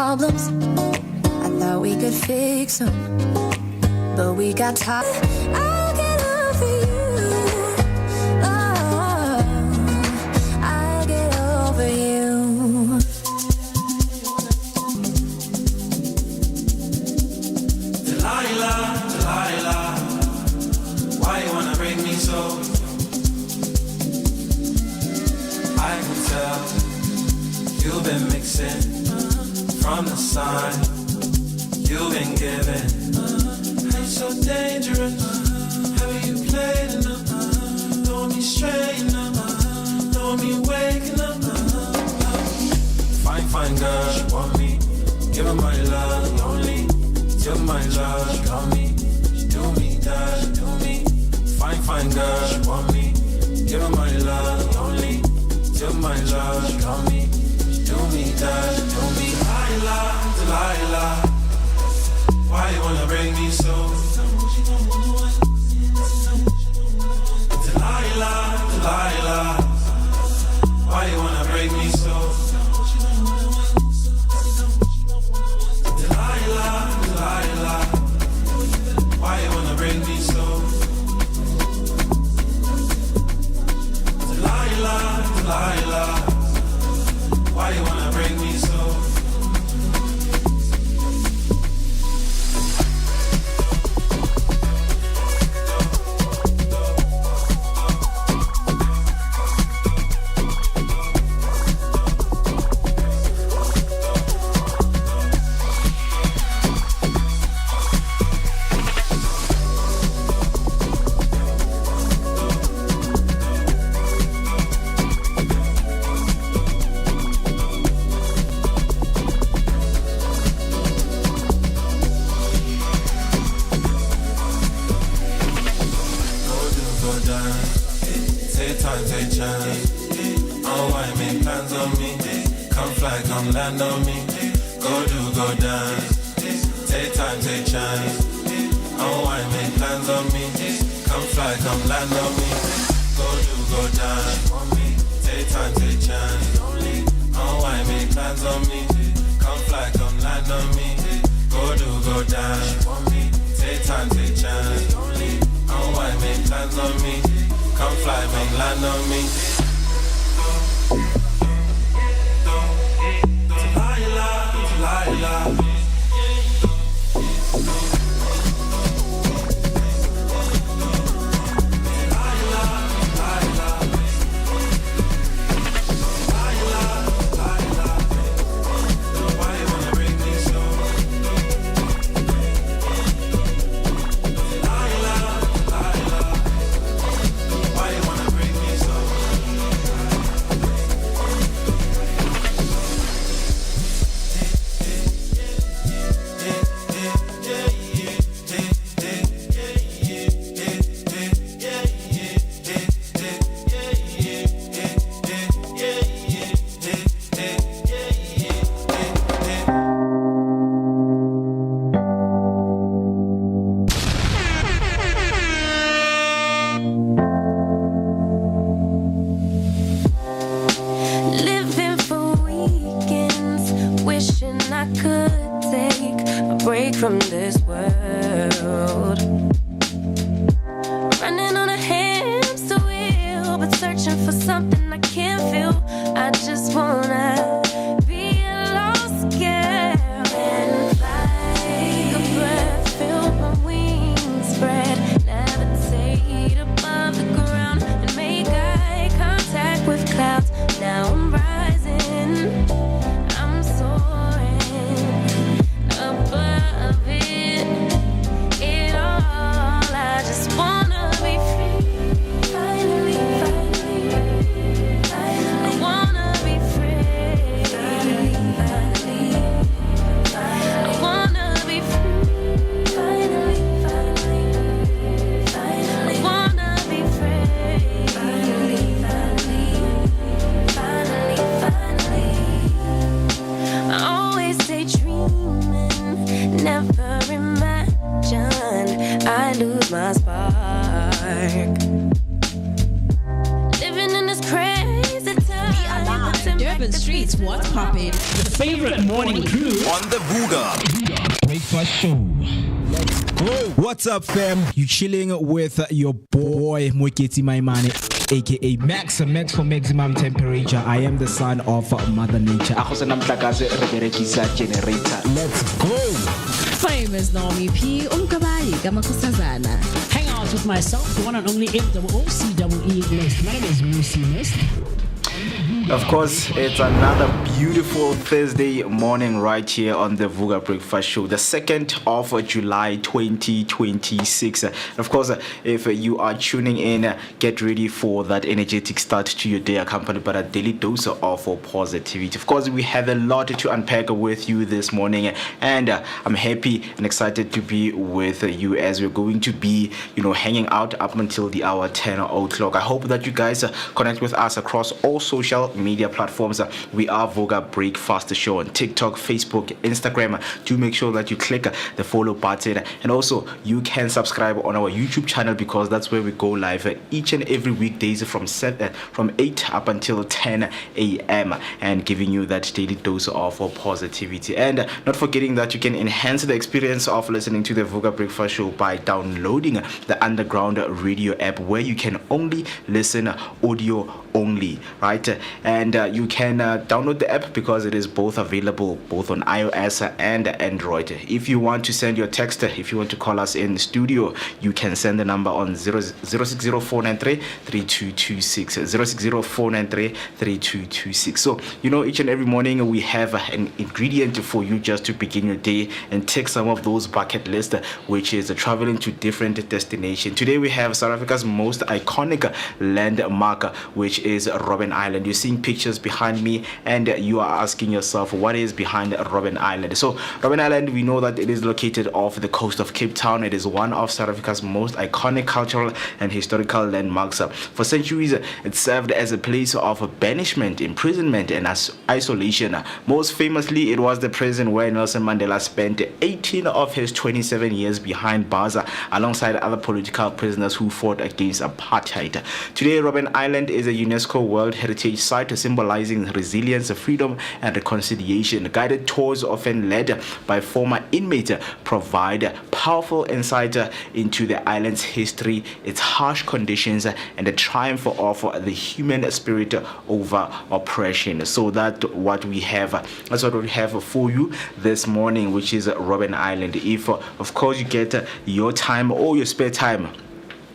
problems. I thought we could fix them, but we got tired. I'll get over you. Oh, I'll get over you. Delilah, Delilah, why you wanna break me so? I can tell you've been mixing from the sign you've been given. You're so dangerous. Have you played enough? Don't be straight up. Don't be waking up. Fine, fine girl, she want me. Give her my love, only. Till my love, she got me. She do me that, she do me. Fine, fine girl, she want me. Give her my love, only. Till my love, she got me. She do me that, she do me. Delilah, Delilah, why you wanna bring me so? Delilah, Delilah, why you wanna break me so? Delilah, Delilah, why you wanna break me so? Delilah, Delilah, why you wanna break me so? Land on me, go do, go dance. Take time, take chance. Oh, I make plans on me. Come fly, come land on me. Go do, go dance. Take time, take chance. Oh, I make plans on me. Come fly, come land on me. Go do, go dance. Take time, take chance. Oh, I make plans on me. Come fly, come land on me. Delilah, from this world. Running on a hamster wheel, but searching for something I can't feel. I just wanna be a lost girl and fly. Take a breath, feel my wings spread, levitate above the ground and make eye contact with clouds. Now I'm rising, I'm soaring above it all. I just wanna be free. Finally, I wanna be free. It's What's Poppin', The favorite morning crew on the Vooka Breakfast Show. Let's go. What's up, fam? You chilling with your boy Moeketsi, my man, aka Max for maximum temperature. I am the son of Mother Nature. Let's go. famous NommyP, Umkabayi, Gamakosazana. Hang out with myself, the one and only MOOCEE list. My name is MooCee list. Of course, it's another beautiful Thursday morning right here on the Vooka Breakfast Show, the 2nd of July 2026. Of course, if you are tuning in, get ready for that energetic start to your day, accompanied by a daily dose of positivity. Of course, we have a lot to unpack with you this morning, and I'm happy and excited to be with you as we're going to be, hanging out up until the hour 10 o'clock. I hope that you guys connect with us across all social media platforms. We are Vooka Breakfast Show on TikTok, Facebook, Instagram. Do make sure that you click the follow button, and also you can subscribe on our YouTube channel, because that's where we go live each and every weekdays from 8 up until 10 a.m. and giving you that daily dose of positivity. And not forgetting that you can enhance the experience of listening to the Vooka Breakfast Show by downloading the Underground Radio app, where you can only listen audio only, right? And you can download the app because it is both available both on iOS and Android. If you want to send your text, if you want to call us in the studio, you can send the number on 060-493-3226 060-493-3226. So each and every morning we have an ingredient for you just to begin your day and take some of those bucket lists, which is traveling to different destinations. Today we have South Africa's most iconic landmark, which is Robben Island. You're seeing pictures behind me, and you are asking yourself, what is behind Robben Island? So Robben Island, we know that it is located off the coast of Cape Town. It is one of South Africa's most iconic cultural and historical landmarks. For centuries, it served as a place of banishment, imprisonment, and isolation. Most famously, it was the prison where Nelson Mandela spent 18 of his 27 years behind bars, alongside other political prisoners who fought against apartheid. Today, Robben Island is a UNESCO World Heritage Site, symbolizing resilience, freedom, and reconciliation. Guided tours, often led by former inmates, provide powerful insight into the island's history, its harsh conditions, and the triumph of the human spirit over oppression. So that's what we have for you this morning, which is Robben Island. If, of course, you get your time or your spare time,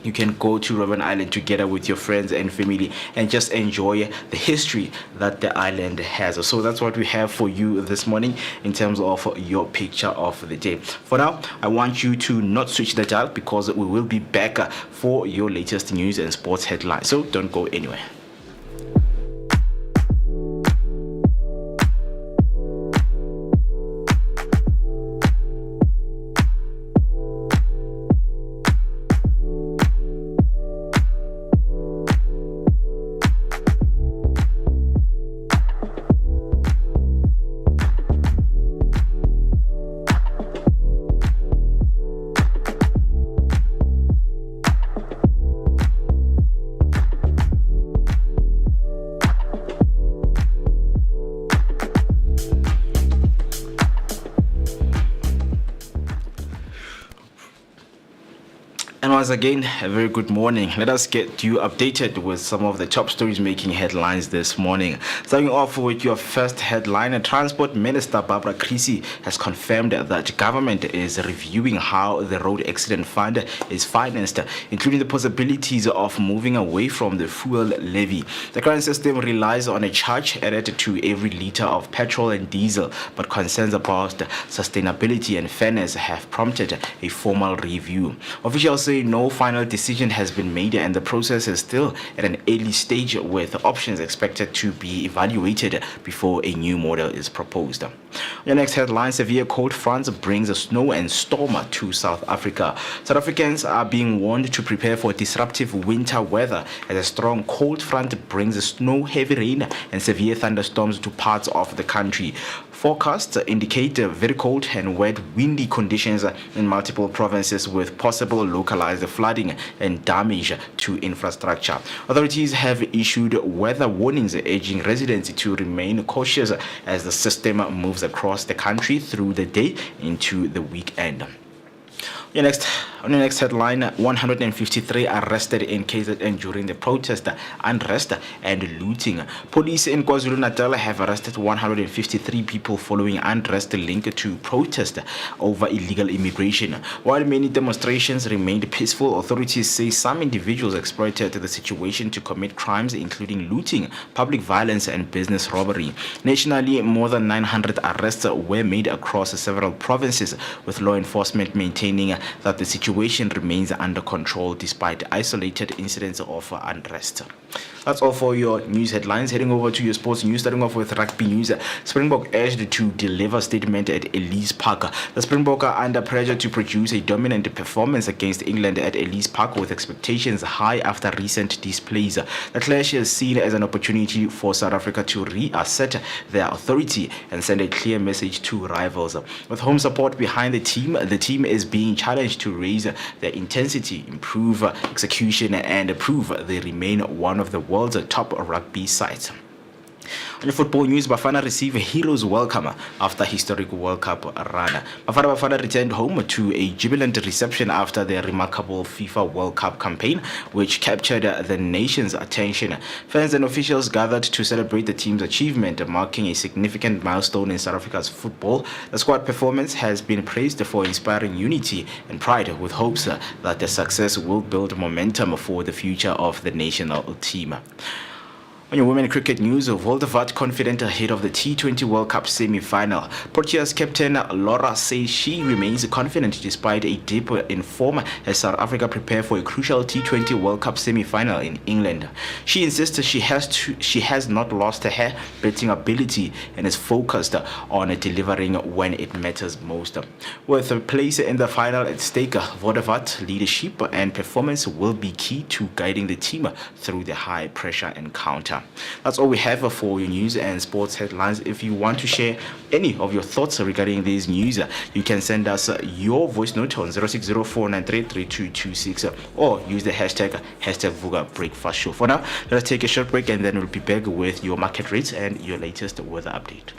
you can go to Robben Island together with your friends and family and just enjoy the history that the island has. So that's what we have for you this morning in terms of your picture of the day. For now, I want you to not switch the dial, because we will be back for your latest news and sports headlines. So don't go anywhere. Once again, a very good morning. Let us get you updated with some of the top stories making headlines this morning. Starting off with your first headline, Transport Minister Barbara Creecy has confirmed that government is reviewing how the Road Accident Fund is financed, including the possibilities of moving away from the fuel levy. The current system relies on a charge added to every litre of petrol and diesel, but concerns about sustainability and fairness have prompted a formal review. Officials say no final decision has been made, and the process is still at an early stage, with options expected to be evaluated before a new model is proposed. Your next headline, severe cold front brings snow and storm to South Africa. South Africans are being warned to prepare for disruptive winter weather as a strong cold front brings snow, heavy rain, and severe thunderstorms to parts of the country. forecasts indicate very cold and wet, windy conditions in multiple provinces with possible localized flooding and damage to infrastructure. Authorities have issued weather warnings urging residents to remain cautious as the system moves across the country through the day into the weekend. On the next headline, 153 arrested in KZN during the protest, unrest and looting. Police in KwaZulu-Natal have arrested 153 people following unrest linked to protest over illegal immigration. While many demonstrations remained peaceful, authorities say some individuals exploited the situation to commit crimes including looting, public violence and business robbery. Nationally, more than 900 arrests were made across several provinces, with law enforcement maintaining that the situation remains under control despite isolated incidents of unrest. That's all for your news headlines. Heading over to your sports news, starting off with rugby news. Springbok urged to deliver statement at Ellis Park. The Springbok are under pressure to produce a dominant performance against England at Ellis Park, with expectations high after recent displays. The clash is seen as an opportunity for South Africa to reassert their authority and send a clear message to rivals. With home support behind the team is being challenged to raise their intensity, improve execution and prove they remain one of the world's top rugby sides. On the football news, Bafana received a hero's welcome after historic World Cup run. Bafana returned home to a jubilant reception after their remarkable FIFA World Cup campaign, which captured the nation's attention. Fans and officials gathered to celebrate the team's achievement, marking a significant milestone in South Africa's football. The squad performance has been praised for inspiring unity and pride, with hopes that the success will build momentum for the future of the national team. On your women cricket news, Voldevat confident ahead of the T20 World Cup semi-final. Proteas captain Laura says she remains confident despite a dip in form as South Africa prepare for a crucial T20 World Cup semi-final in England. She insists she has not lost her batting ability and is focused on delivering when it matters most. With a place in the final at stake, Voldevat leadership and performance will be key to guiding the team through the high-pressure encounter. That's all we have for your news and sports headlines. If you want to share any of your thoughts regarding these news, you can send us your voice note on 0604933226 or use the hashtag Vooka Breakfast Show. For now, let's take a short break and then we'll be back with your market rates and your latest weather update.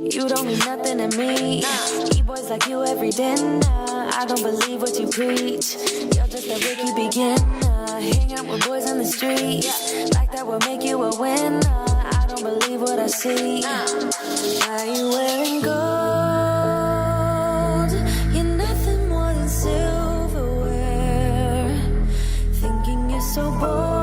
You don't mean nothing to me. E-boys like you every dinner. I don't believe what you preach. You're just a rookie beginner. Hang out with boys in the streets. Like that will make you a winner. I don't believe what I see. Why you wearing gold? You're nothing more than silverware. Thinking you're so bold.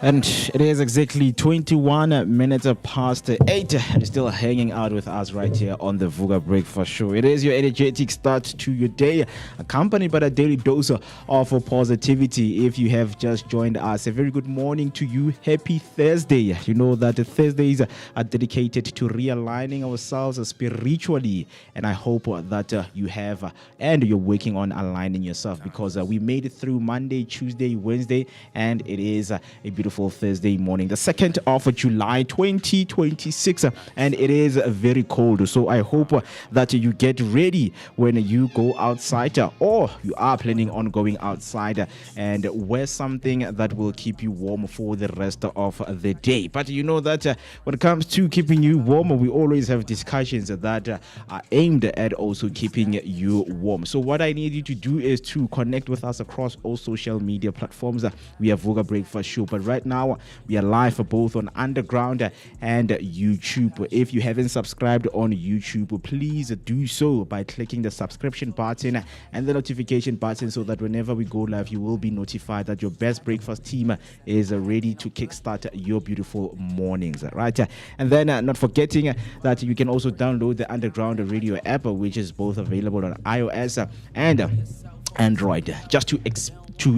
And it is exactly 21 minutes past 8. You're still hanging out with us right here on the Vooka Breakfast Show. It is your energetic start to your day, accompanied by a daily dose of positivity. If you have just joined us, a very good morning to you. Happy Thursday. You know that Thursdays are dedicated to realigning ourselves spiritually. And I hope that you have and you're working on aligning yourself, because we made it through Monday, Tuesday, Wednesday, and it is a beautiful Thursday morning, the 2nd of July 2026, and it is very cold. So I hope that you get ready when you go outside, or you are planning on going outside, and wear something that will keep you warm for the rest of the day. But you know that when it comes to keeping you warm, we always have discussions that are aimed at also keeping you warm. So what I need you to do is to connect with us across all social media platforms. We have Vooka Breakfast Show, but right now we are live both on Underground and YouTube. If you haven't subscribed on YouTube, please do so by clicking the subscription button and the notification button, so that whenever we go live, you will be notified that your best breakfast team is ready to kickstart your beautiful mornings, right? And then not forgetting that you can also download the Underground Radio app, which is both available on iOS and Android, just to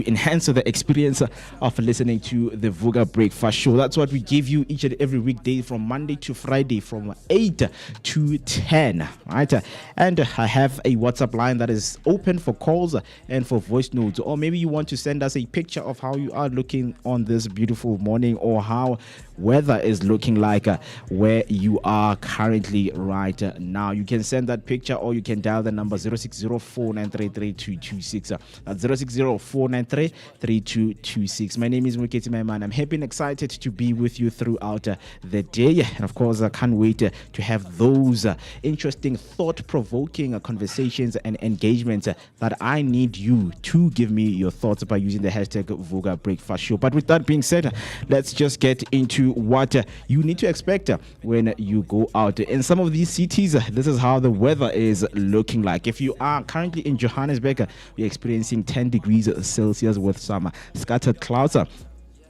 enhance the experience of listening to the Vooka Breakfast Show. That's what we give you each and every weekday from Monday to Friday from 8 to 10, right? And I have a WhatsApp line that is open for calls and for voice notes, or maybe you want to send us a picture of how you are looking on this beautiful morning, or how weather is looking like where you are currently right now. You can send that picture, or you can dial the number 0604933226. That's 0604933226. My name is Moeketsi, my man. I'm happy and excited to be with you throughout the day, and of course I can't wait to have those interesting, thought-provoking conversations and engagements that I need you to give me your thoughts by using the hashtag Vooka Breakfast Show. But with that being said, let's just get into what you need to expect when you go out. In some of these cities, this is how the weather is looking like. If you are currently in Johannesburg, we're experiencing 10 degrees Celsius with some scattered clouds.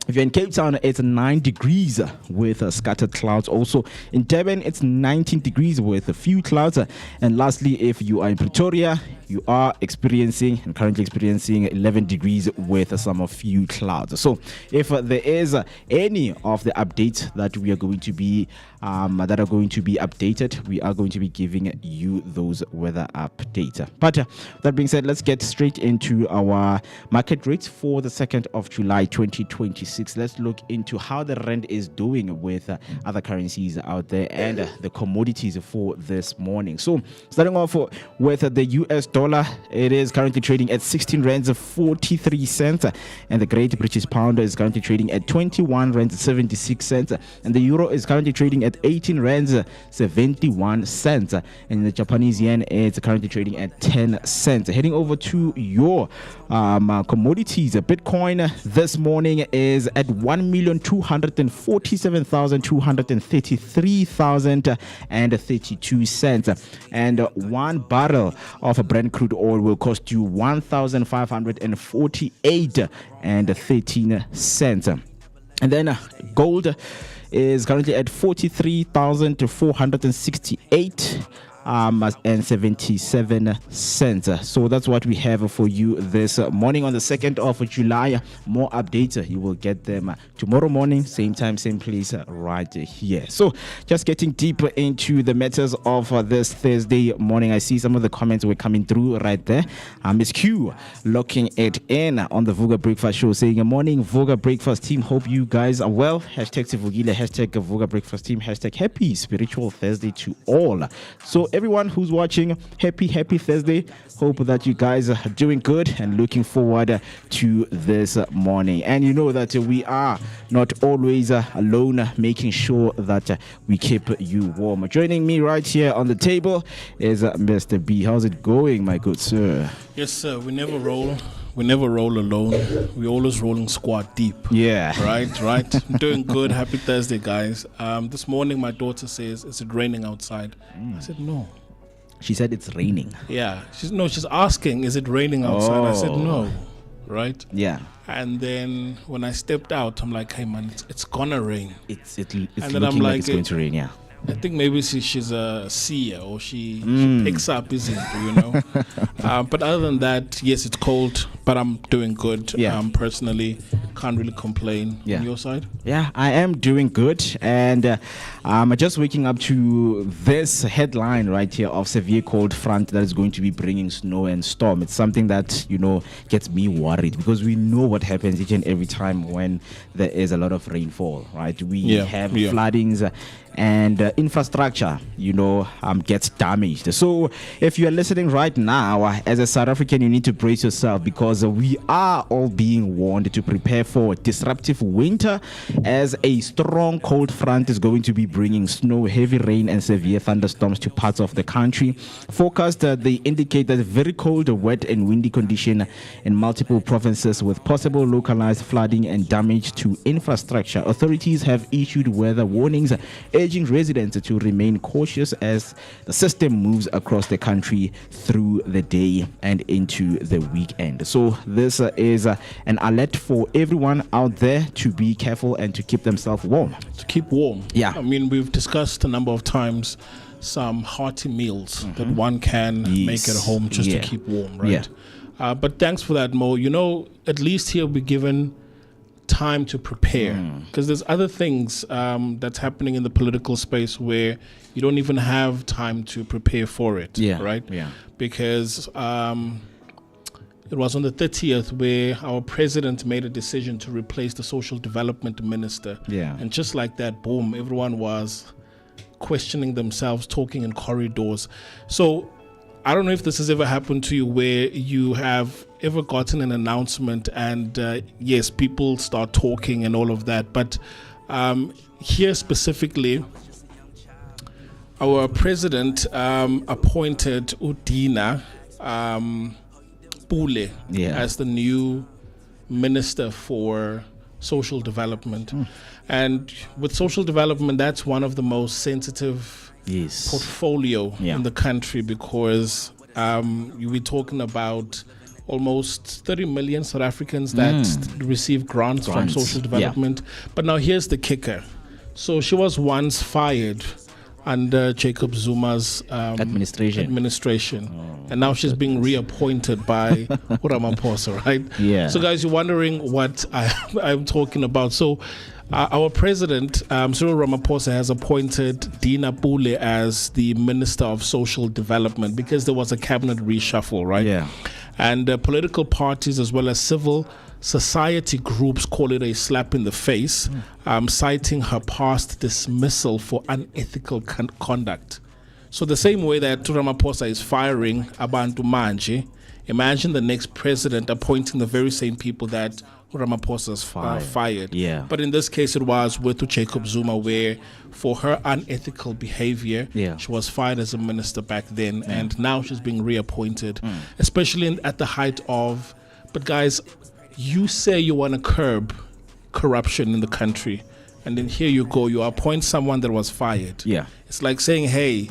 If you're in Cape Town, it's 9 degrees with scattered clouds. Also in Durban, it's 19 degrees with a few clouds. And lastly, if you are in Pretoria, you are currently experiencing 11 degrees with some few clouds. So if there is any of the updates that we are going to be updated, we are going to be giving you those weather updates. But that being said, let's get straight into our market rates for the 2nd of July 2026. Let's look into how the rand is doing with other currencies out there and the commodities for this morning. So starting off with the US dollar, it is currently trading at 16 rands 43 cents, and the Great British Pound is currently trading at 21 rands 76 cents, and the euro is currently trading at 18 rands 71 cents, and the Japanese yen is currently trading at 10 cents. Heading over to your commodities, Bitcoin this morning is at 1,247,233,032 cents, and 1 barrel of Brent crude oil will cost you 1,548 cents. And then gold is currently at 43,468 and 77 cents. So that's what we have for you this morning on the 2nd of July. More updates, you will get them tomorrow morning, same time, same place, right here. So just getting deeper into the matters of this Thursday morning. I see some of the comments were coming through right there. Miss Q locking it in on the Vooka Breakfast Show, saying good morning Vooka Breakfast team, hope you guys are well. Hashtag Sivugile, hashtag Vooka Breakfast team, hashtag happy spiritual Thursday to all. So everyone who's watching, happy Thursday. Hope that you guys are doing good and looking forward to this morning. And you know that we are not always alone, making sure that we keep you warm. Joining me right here on the table is Mr. B. How's it going, my good sir? Yes, sir. We never roll alone. We're always rolling squad deep. Yeah. Right. Doing good. Happy Thursday, guys. This morning, my daughter says, is it raining outside? I said, no. She said it's raining. Yeah. She's asking, is it raining outside? I said, no. right? Yeah. And then when I stepped out, I'm like, hey man, it's gonna rain. It's And looking then I'm like like, it's going to rain, yeah. I think maybe she's a seer, or she picks up, isn't it? But other than that, yes, it's cold, but I'm doing good. Yeah. Personally, can't really complain. Yeah. On your side? Yeah, I am doing good, and I'm just waking up to this headline right here of severe cold front that is going to be bringing snow and storm. It's something that gets me worried, because we know what happens each and every time when there is a lot of rainfall, right? We have floodings. And infrastructure, gets damaged. So if you are listening right now, as a South African, you need to brace yourself, because we are all being warned to prepare for disruptive winter, as a strong cold front is going to be bringing snow, heavy rain, and severe thunderstorms to parts of the country. Forecast, they indicate that very cold, wet, and windy condition in multiple provinces, with possible localized flooding and damage to infrastructure. Authorities have issued weather warnings, urging residents to remain cautious as the system moves across the country through the day and into the weekend. So this is an alert for everyone out there to be careful and to keep themselves warm. To keep warm. Yeah. I mean, we've discussed a number of times some hearty meals that one can make at home just to keep warm, right? Yeah. But thanks for that, Mo. At least here we're given time to prepare, because there's other things that's happening in the political space where you don't even have time to prepare for it, right? Yeah. Because it was on the 30th where our president made a decision to replace the social development minister. Yeah. And just like that, boom, everyone was questioning themselves, talking in corridors. So I don't know if this has ever happened to you, where you have ever gotten an announcement and yes, people start talking and all of that. But here specifically, our president appointed Udina Pule as the new minister for social development. And with social development, that's one of the most sensitive portfolio in the country, because we're talking about almost 30 million South Africans that receive grants from social development. But now here's the kicker. So she was once fired under Jacob Zuma's administration. And now she's being reappointed by Ramaphosa, right? Yeah. So guys, you're wondering what I'm talking about. So our president, Cyril Ramaphosa, has appointed Dina Pule as the Minister of Social Development, because there was a cabinet reshuffle, right? Yeah. And political parties as well as civil society groups call it a slap in the face, citing her past dismissal for unethical conduct. So the same way that Ramaphosa is firing Abantu Manje, imagine the next president appointing the very same people that Ramaphosa's fired. Yeah. But in this case, it was with Jacob Zuma, where for her unethical behavior, she was fired as a minister back then, and now she's being reappointed, especially at the height of. But guys, you say you want to curb corruption in the country, and then here you go, you appoint someone that was fired. Yeah. It's like saying, hey,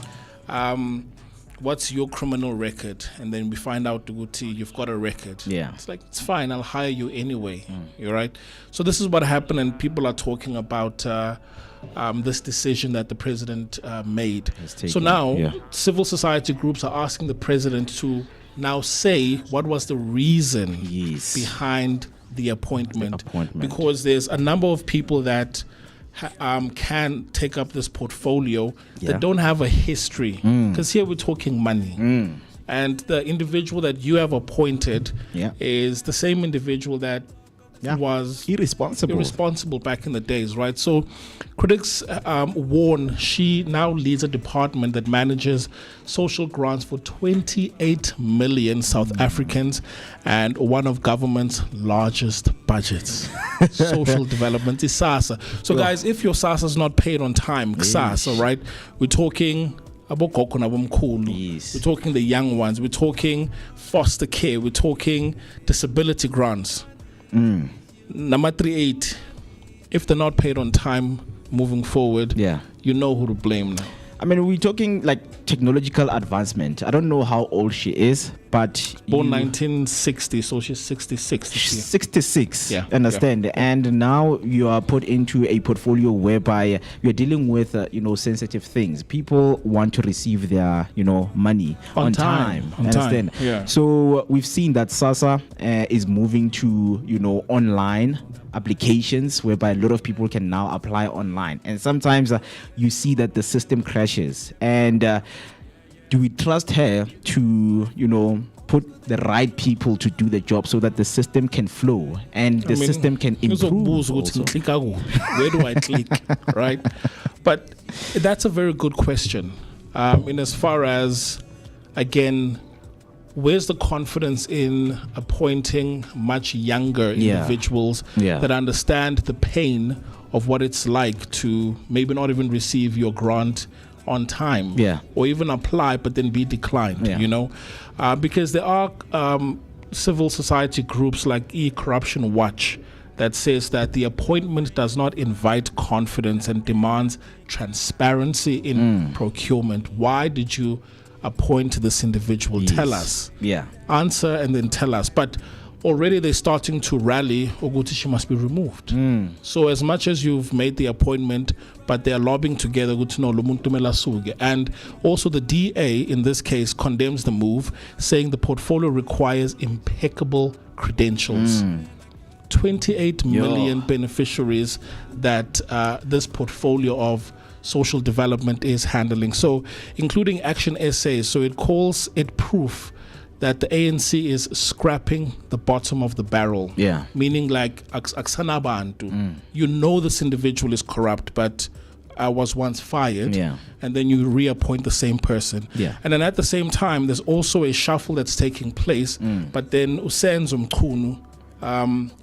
what's your criminal record? And then we find out, Guti, you've got a record. Yeah. It's like, it's fine, I'll hire you anyway. You're right. So this is what happened, and people are talking about this decision that the president made. So now civil society groups are asking the president to now say what was the reason behind the appointment. Because there's a number of people that can take up this portfolio that don't have a history, because here we're talking money, and the individual that you have appointed is the same individual that was irresponsible back in the days, right? So critics warn she now leads a department that manages social grants for 28 million South Africans, and one of government's largest budgets. Social development is SASSA. So guys, if your SASSA is not paid on time, SASSA, right? We're talking we're talking the young ones, we're talking foster care, we're talking disability grants. Number 38, if they're not paid on time moving forward, you know who to blame now. I mean, we're talking like technological advancement. I don't know how old she is, but born 1960, so she's 66 this year. 66. Yeah, Understand? yeah. And now you are put into a portfolio whereby you're dealing with sensitive things. People want to receive their money on time. Understand? Yeah. So we've seen that SASSA is moving to online applications whereby a lot of people can now apply online, and sometimes you see that the system crashes. And do we trust her to put the right people to do the job so that the system can flow and the system can improve also? Where do I click? Right? But that's a very good question. In as far as, again, where's the confidence in appointing much younger individuals that understand the pain of what it's like to maybe not even receive your grant on time, or even apply but then be declined, because there are civil society groups like E-Corruption Watch that says that the appointment does not invite confidence and demands transparency in procurement. Why did you appoint this individual? Tell us. Answer and then tell us. But already they're starting to rally, Oguti, she must be removed. So as much as you've made the appointment, but they're lobbying together, and also the DA in this case condemns the move, saying the portfolio requires impeccable credentials. 28 million beneficiaries that this portfolio of social development is handling, so including action essays. So it calls it proof that the ANC is scrapping the bottom of the barrel. Meaning like aksana bantu. You know this individual is corrupt, but was once fired, and then you reappoint the same person. And then at the same time, there's also a shuffle that's taking place, but then Usenzo Mkhunu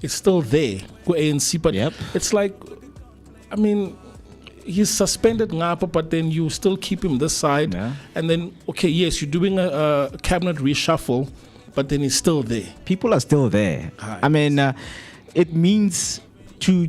is still there, ANC, but it's like, I mean, he's suspended ngapha, but then you still keep him this side, and then yes, you're doing a cabinet reshuffle, but then he's still there. People are still there. I mean, it means to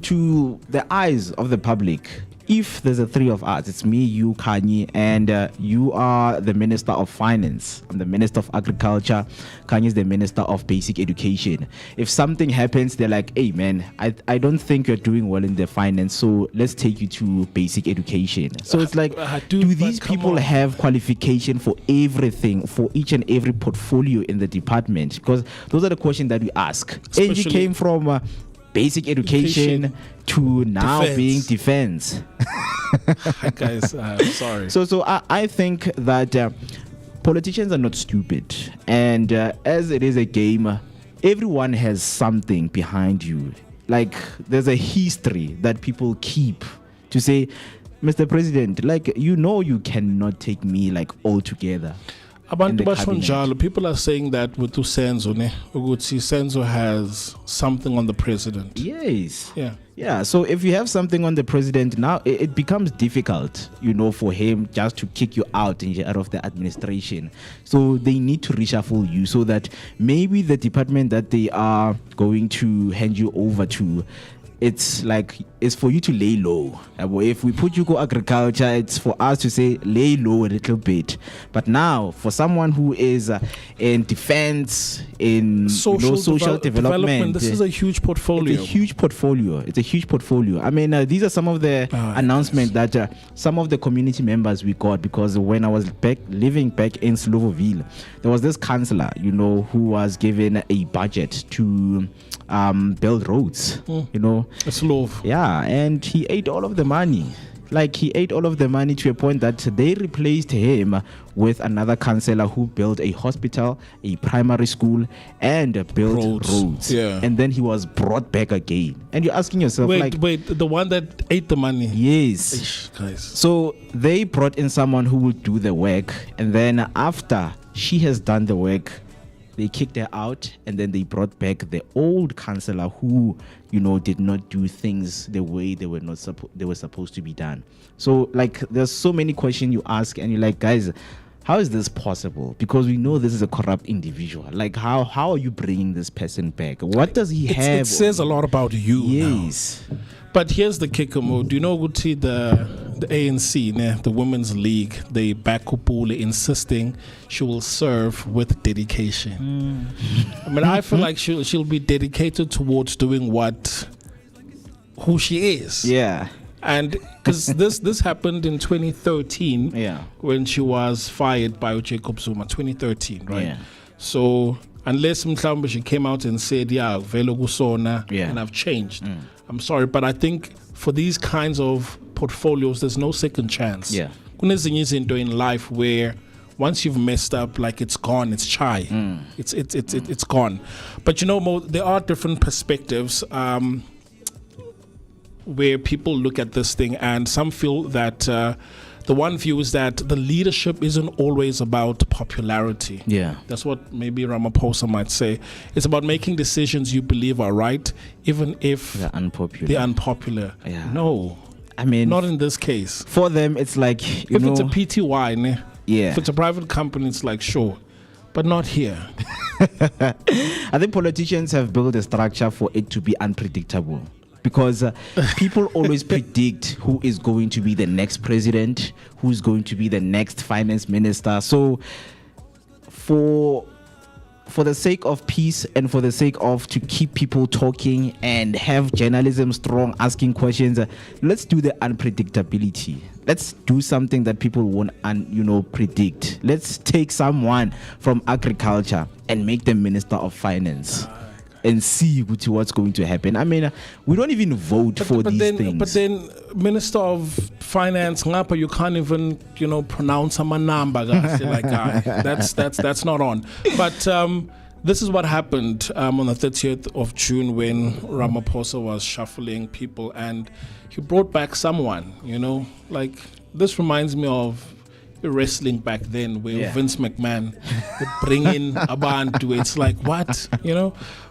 the eyes of the public, if there's a three of us, it's me, you, Kanye, and you are the Minister of Finance. I'm the Minister of Agriculture. Kanye is the Minister of Basic Education. If something happens, they're like, hey man, I don't think you're doing well in the finance, so let's take you to basic education. So it's like, do these people have qualification for everything, for each and every portfolio in the department? Because those are the questions that we ask. Angie came from basic education to now being defense. Guys, sorry. So I think that politicians are not stupid, and as it is a game, everyone has something behind you. Like there's a history that people keep to say, Mr. President, like you cannot take me like all together. People are saying that with Senzo, Senzo has something on the president. Yes. Yeah. So if you have something on the president, now it becomes difficult, for him just to kick you out of the administration. So they need to reshuffle you so that maybe the department that they are going to hand you over to, it's for you to lay low. If we put you go agriculture, it's for us to say lay low a little bit. But now for someone who is in defense, in social development, this is a huge portfolio. It's a huge portfolio. I mean, these are some of the announcements that some of the community members we got, because when I was living back in Slovoville, there was this councillor, who was given a budget to build roads, A Slov. Yeah, and he ate all of the money. He ate all of the money to a point that they replaced him with another councillor who built a hospital, a primary school, and built roads. And then he was brought back again. And you're asking yourself, wait, the one that ate the money? Yes. Guys. So they brought in someone who would do the work, and then after she has done the work, they kicked her out, and then they brought back the old councillor who, did not do things the way they were supposed to be done. So there's so many questions you ask, and you're like, guys, how is this possible? Because we know this is a corrupt individual. How are you bringing this person back? What does he have? It says a lot about you. Yes. Now. But here's the kicker mode. Do you know, Guti, the ANC, the Women's League, they back Kupule, insisting she will serve with dedication. I mean, I feel like she'll be dedicated towards doing who she is. Yeah. And because this happened in 2013, when she was fired by Jacob Zuma, 2013, right? Yeah. So unless mhlawumbe she came out and said, vele kusona, and I've changed, I'm sorry, but I think for these kinds of portfolios, there's no second chance. Yeah. Kunezinye izinto in life where once you've messed up, like it's gone, it's chai, it's gone. But Mo, there are different perspectives. Where people look at this thing, and some feel that the one view is that the leadership isn't always about popularity. Yeah. That's what maybe Ramaphosa might say. It's about making decisions you believe are right, even if they're unpopular. Yeah. No. I mean, not in this case. For them, it's like, if it's a PTY, yeah. If it's a private company, it's like, sure. But not here. I think politicians have built a structure for it to be unpredictable. Because people always predict who is going to be the next president, who's going to be the next finance minister. So for the sake of peace and for the sake of to keep people talking and have journalism strong, asking questions, let's do the unpredictability. Let's do something that people won't predict. Let's take someone from agriculture and make them minister of finance. And see what's going to happen. I mean, we don't even vote for these things. But then, Minister of Finance, ngapha, you can't even, pronounce a manamba. That's not on. But this is what happened on the 30th of June when Ramaphosa was shuffling people, and he brought back someone. Like this reminds me of wrestling back then, where Vince McMahon would bring in Abantu. It's like, what?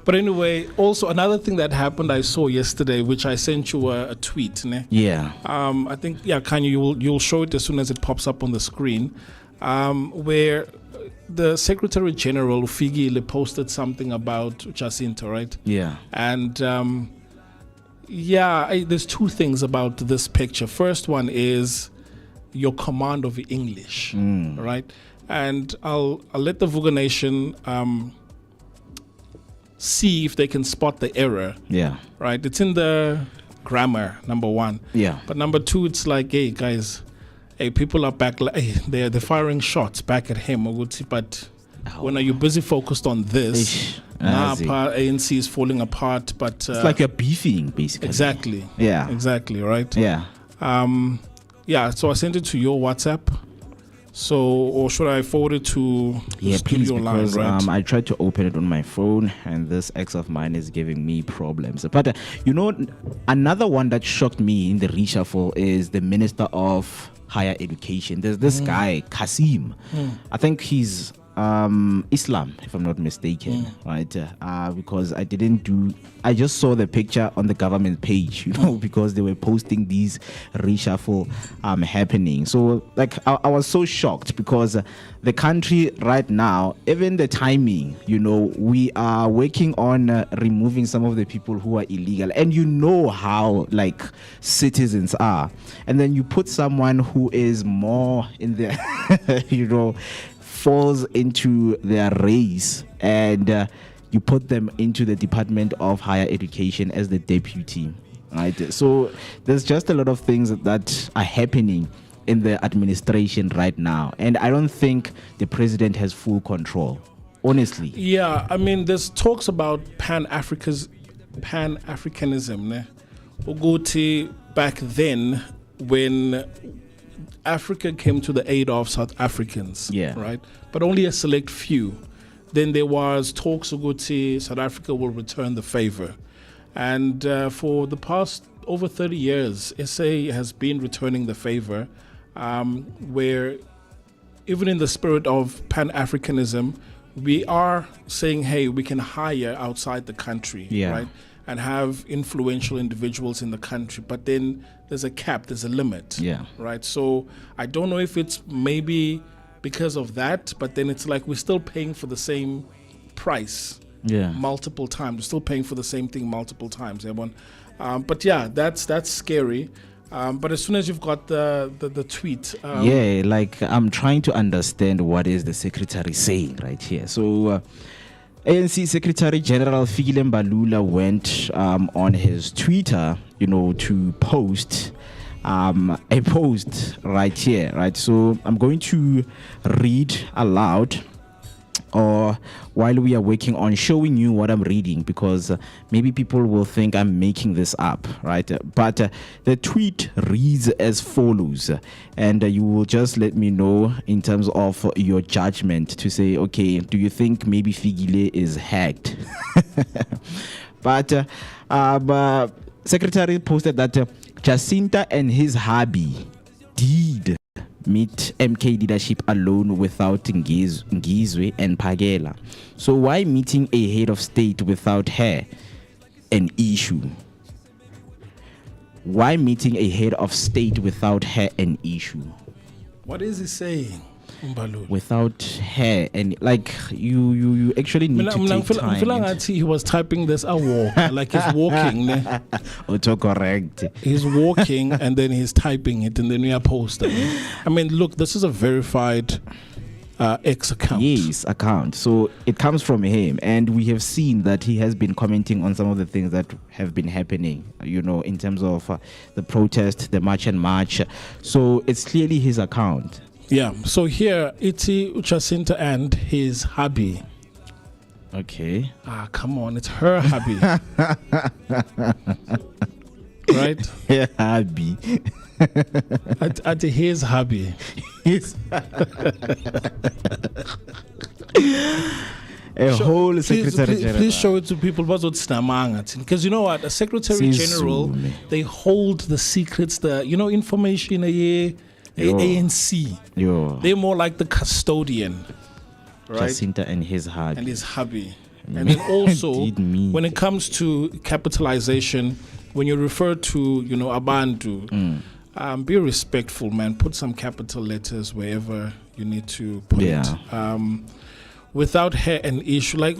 But anyway, also another thing that happened I saw yesterday, which I sent you a tweet. Yeah. I think, Kanye, you'll show it as soon as it pops up on the screen, where the Secretary General Figile posted something about Jacinta, right? Yeah. And there's two things about this picture. First one is your command of English, right? And I'll let the Vooka Nation see if they can spot the error. Yeah. Right? It's in the grammar, number one. Yeah. But number two, it's like, hey, guys, people are back, they're firing shots back at him. But when are you busy focused on this? ANC is falling apart, but... it's like you're beefing, basically. Exactly. Yeah. Exactly, right? Yeah. So I sent it to your WhatsApp. So, or should I forward it to the studio line, right? I tried to open it on my phone, and this ex of mine is giving me problems. But, another one that shocked me in the reshuffle is the Minister of Higher Education. There's this guy, Kasim. I think he's Islam, if I'm not mistaken, right? Because I just saw the picture on the government page, because they were posting these reshuffle happening. So, I was so shocked because the country right now, even the timing, we are working on removing some of the people who are illegal, and how citizens are, and then you put someone who is more in the, falls into their race, and you put them into the Department of Higher Education as the deputy, right? So there's just a lot of things that are happening in the administration right now, and I don't think the president has full control, honestly. Yeah, I mean, there's talks about Pan-Africanism, Uguti back then when Africa came to the aid of South Africans, right? But only a select few. Then there was talks of South Africa will return the favor. And for the past over 30 years, SA has been returning the favor, where even in the spirit of Pan-Africanism, we are saying, hey, we can hire outside the country, right? And have influential individuals in the country. But then there's a cap, there's a limit, right? So I don't know if it's maybe because of that, but then it's like we're still paying for the same price multiple times. We're still paying for the same thing multiple times, everyone. But that's scary. But as soon as you've got the tweet, yeah, like I'm trying to understand what is the secretary saying right here. So ANC Secretary General Fikile Mbalula went on his Twitter, to post a post right here, right? So I'm going to read aloud, or while we are working on showing you what I'm reading, because maybe people will think I'm making this up, right? But the tweet reads as follows, and you will just let me know in terms of your judgment to say, okay, do you think maybe Figile is hacked? But Secretary posted that Jacinta and his hubby did meet MK leadership alone without Ngizwe and Pagela. So why meeting a head of state without her an issue? Why meeting a head of state without her an issue? What is he saying? Without her, and like you actually need to take time. I'm feeling like he was typing this a walk, like he's walking. Autocorrect. He's walking and then he's typing it and then we are posting. I mean, look, this is a verified X account. Yes, account. So it comes from him, and we have seen that he has been commenting on some of the things that have been happening, in terms of the protest, the march and march. So it's clearly his account. Yeah, so here, Iti Jacinta and his hubby. Okay. Come on, it's her hubby. Right? Her hubby. At his hubby. Whole Secretary General. Please show it to people because you know what, a Secretary General, they hold the secrets, information ANC. They're more like the custodian, right? Jacinta and his hubby. And then also, when it comes to capitalization, when you refer to, Abantu, be respectful, man. Put some capital letters wherever you need to put it. Without her an issue, like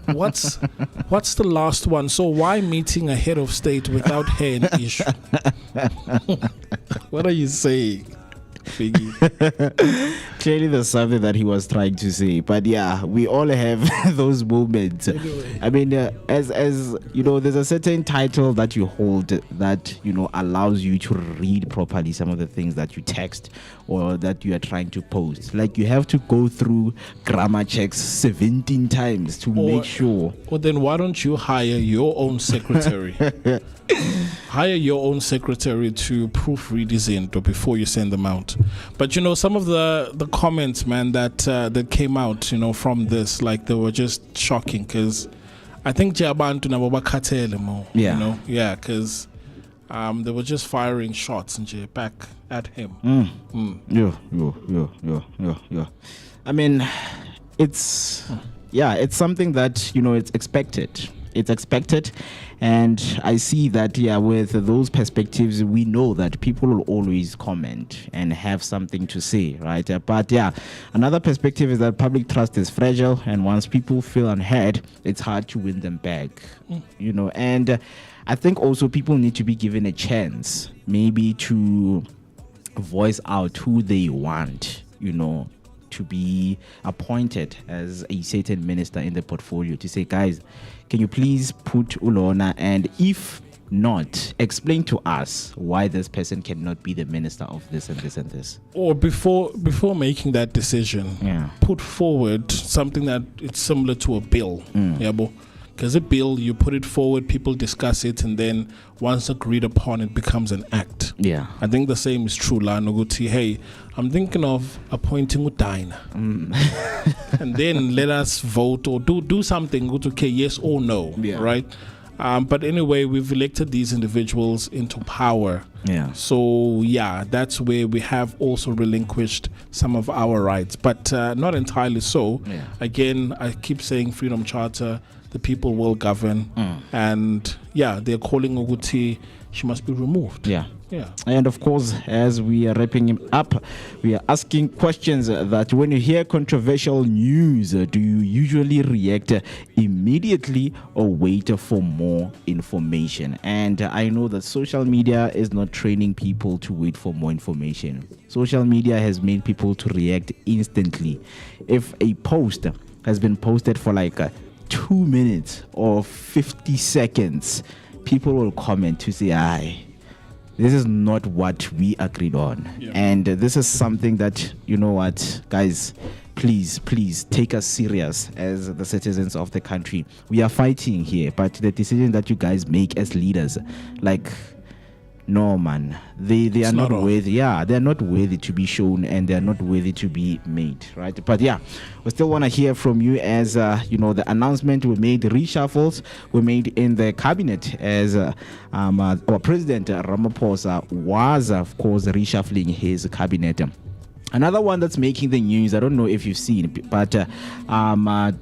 what's the last one? So why meeting a head of state without her an issue? What are you saying, Figgy? Clearly there's something that he was trying to say, but yeah, we all have those moments. Anyway. I mean, as there's a certain title that you hold that allows you to read properly some of the things that you text or that you are trying to post. Like, you have to go through grammar checks 17 times to make sure. Well, then why don't you hire your own secretary? Hire your own secretary to proofread his intro before you send them out. But some of the comments, man, that came out, from this, like, they were just shocking, because I think Jabantu Nababa more. Yeah. Because they were just firing shots and back at him. Yeah. I mean, it's something that it's expected. It's expected, and I see that with those perspectives, we know that people will always comment and have something to say, right? But another perspective is that public trust is fragile, and once people feel unheard, it's hard to win them back. And I think also people need to be given a chance, maybe to voice out who they want, to be appointed as a certain minister in the portfolio, to say, guys, can you please put Ulona, and if not, explain to us why this person cannot be the minister of this and this and this. Or before making that decision, put forward something that it's similar to a bill. Because a bill, you put it forward, people discuss it, and then once agreed upon, it becomes an act. Yeah. I think the same is true, Noguti. Hey, I'm thinking of appointing Udina. And then let us vote or do something, okay, yes or no, right? But anyway, we've elected these individuals into power. Yeah. So, that's where we have also relinquished some of our rights, but not entirely so. Yeah. Again, I keep saying Freedom Charter. the people will govern. And they're calling Moeketsi, she must be removed. Yeah. And of course, as we are wrapping him up, we are asking questions that when you hear controversial news, do you usually react immediately or wait for more information? And I know that social media is not training people to wait for more information. Social media has made people to react instantly. If a post has been posted for like 2 minutes or 50 seconds, people will comment to say, aye, this is not what we agreed on. And this is something that, you know what, guys, please take us serious as the citizens of the country. We are fighting here, but the decision that you guys make as leaders, like, no, man, they are not worthy. Yeah, they're not worthy to be shown, and they're not worthy to be made, right? But we still want to hear from you as the announcement we made, reshuffles were made in the cabinet as our president Ramaphosa was, of course, reshuffling his cabinet. Another one that's making the news, I don't know if you've seen, but John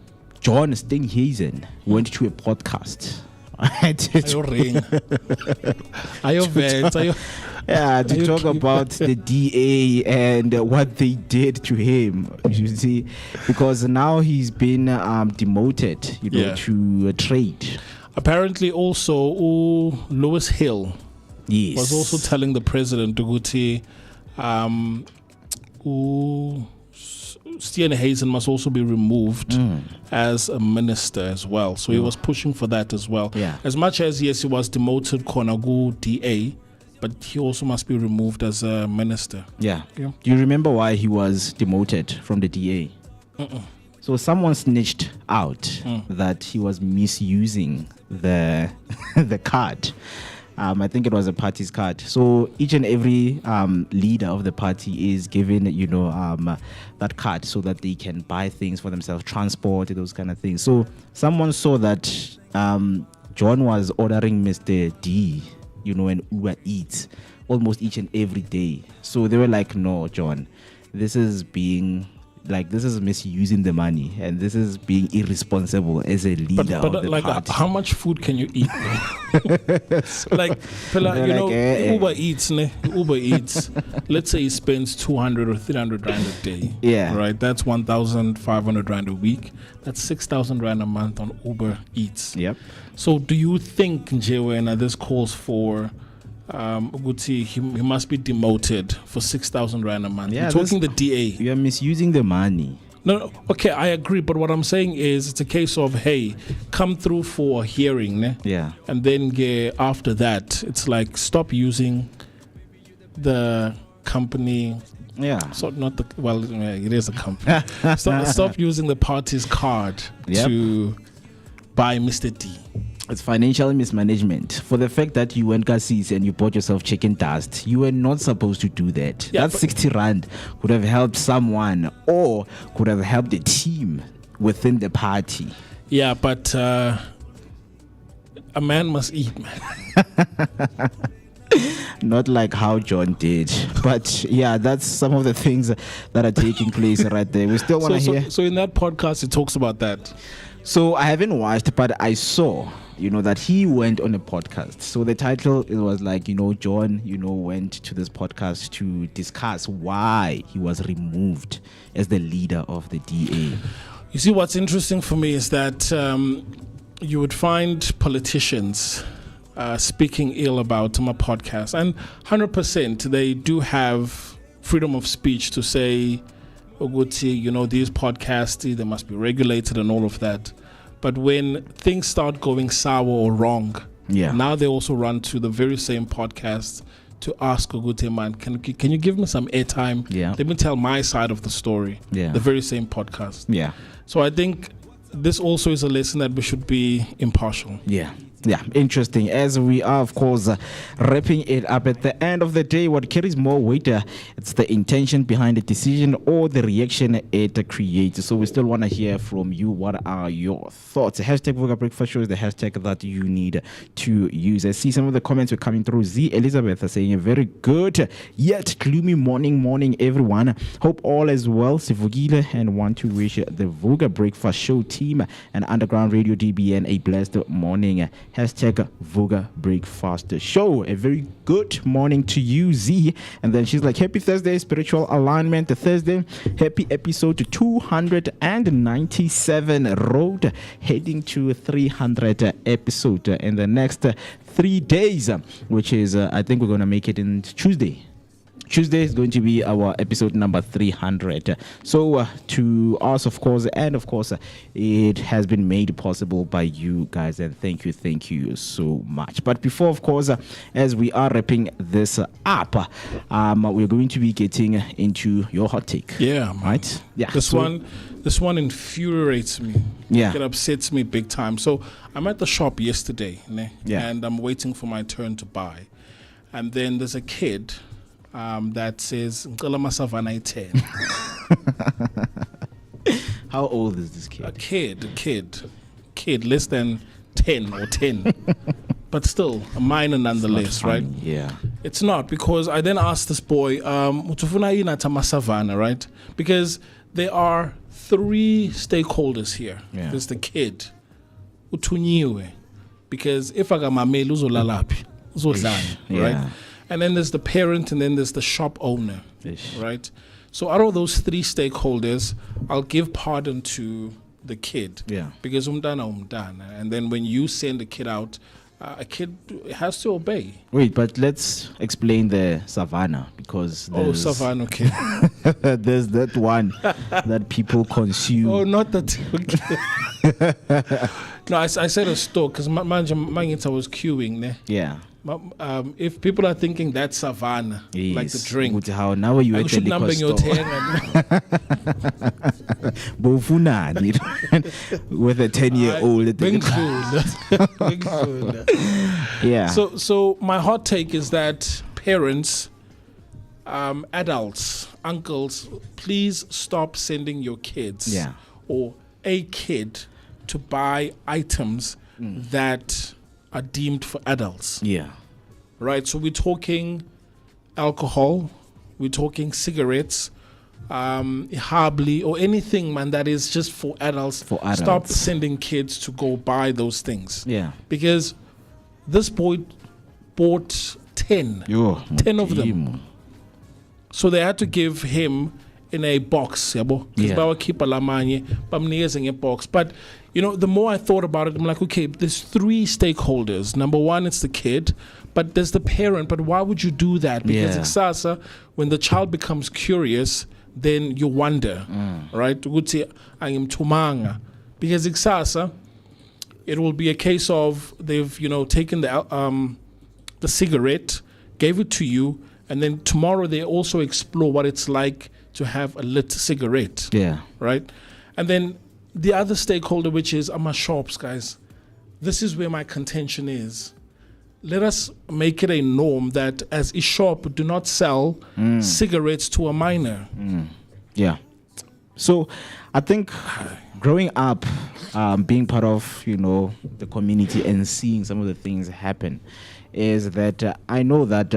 Steenhuisen went to a podcast. To talk about the DA and what they did to him, you see, because now he's been demoted, to a trade. Apparently, also Lewis Hill was also telling the president Ukuthi, Steenhuisen must also be removed as a minister as well. So he was pushing for that as well. Yeah. As much as, yes, he was demoted Konagu DA, but he also must be removed as a minister. Yeah. Do you remember why he was demoted from the DA? So someone snitched out that he was misusing the the card. I think it was a party's card. So each and every leader of the party is given, that card so that they can buy things for themselves, transport, those kind of things. So someone saw that John was ordering Mr. D, an Uber Eats almost each and every day. So they were like, no, John, this is misusing the money, and this is being irresponsible as a leader of the party. How much food can you eat? Uber Eats. Let's say he spends 200 or 300 rand a day. Yeah. Right. That's 1,500 rand a week. That's 6,000 rand a month on Uber Eats. Yep. So do you think, Njewena, this calls for Moeketsi, he must be demoted for 6,000 rand a month? Yeah, we're talking the DA. You are misusing the money. No, okay, I agree. But what I'm saying is it's a case of, hey, come through for a hearing. Ne? Yeah. And then after that, it's like, stop using the company. Yeah. So it is a company. Stop using the party's card to buy Mr. D. It's financial mismanagement. For the fact that you went cassis and you bought yourself chicken dust, you were not supposed to do that. Yeah, that 60 rand could have helped someone or could have helped the team within the party. Yeah, but a man must eat, man. Not like how John did. But yeah, that's some of the things that are taking place right there. We still want to hear. So in that podcast, it talks about that. So I haven't watched, but I saw, that he went on a podcast. So the title, it was like, John, went to this podcast to discuss why he was removed as the leader of the DA. You see, what's interesting for me is that you would find politicians speaking ill about my podcast, and 100% they do have freedom of speech to say, Moeketsi, these podcasts, they must be regulated and all of that. But when things start going sour or wrong, now they also run to the very same podcast to ask Moeketsi, man, can you give me some airtime? Yeah. Let me tell my side of the story. Yeah. The very same podcast. Yeah. So I think this also is a lesson that we should be impartial. Yeah. Yeah, interesting. As we are, of course, wrapping it up at the end of the day, what carries more weight, it's the intention behind the decision or the reaction it creates. So we still want to hear from you. What are your thoughts? Hashtag Vooka Breakfast Show is the hashtag that you need to use. I see some of the comments were coming through. Z Elizabeth saying a very good yet gloomy morning, everyone. Hope all is well. Sivugile, and want to wish the Vooka Breakfast Show team and Underground Radio DBN a blessed morning. Hashtag Vooka Breakfast Show. A very good morning to you, Z. And then she's like, happy Thursday, spiritual alignment Thursday. Happy episode 297 road, heading to 300 episode in the next 3 days, which is, I think we're going to make it in Tuesday. Tuesday is going to be our episode number 300. So to us, of course, and of course, it has been made possible by you guys, and thank you so much. But before, of course, as we are wrapping this up, we're going to be getting into your hot take. Yeah, right. Yeah. This one infuriates me. Yeah. It upsets me big time. So I'm at the shop yesterday, yeah, and I'm waiting for my turn to buy, and then there's a kid. That says Ngicela Masavana 10. How old is this kid? A kid less than 10 or 10. But still a minor nonetheless, right? Yeah. It's not, because I then asked this boy, utufuna yini ata Masavana, right? Because there are 3 stakeholders here. Yeah. There's the kid, uthunyiwe, because if akamameli uzolalapi, uzodlani, right? And then there's the parent, and then there's the shop owner, right? So out of those 3 stakeholders, I'll give pardon to the kid, because umdana. And then when you send a kid out, a kid has to obey. Wait, but let's explain the savannah, because savannah, okay. There's that one that people consume. Oh, not that. Okay. No, I said a store, because I was queuing. Yeah. If people are thinking that's savannah, like the drink, how now you at the liquor store with a 10-year-old. Yeah. So my hot take is that parents, adults, uncles, please stop sending your kids or a kid to buy items that are deemed for adults. Yeah. Right. So we're talking alcohol, we're talking cigarettes, habli, or anything, man, that is just for adults. For adults. Stop sending kids to go buy those things. Yeah. Because this boy bought 10 of them. So they had to give him in a box, because keep a box. But you know, the more I thought about it, I'm like, okay, there's 3 stakeholders. Number one, it's the kid, but there's the parent. But why would you do that? Because ikusasa, when the child becomes curious, then you wonder, right? Because ikusasa, it will be a case of they've, taken the cigarette, gave it to you, and then tomorrow they also explore what it's like to have a lit cigarette. Yeah. Right? And then the other stakeholder, which is my shops, guys. This is where my contention is. Let us make it a norm that as a shop, do not sell cigarettes to a minor. Yeah. So I think growing up, being part of, the community and seeing some of the things happen, is that I know that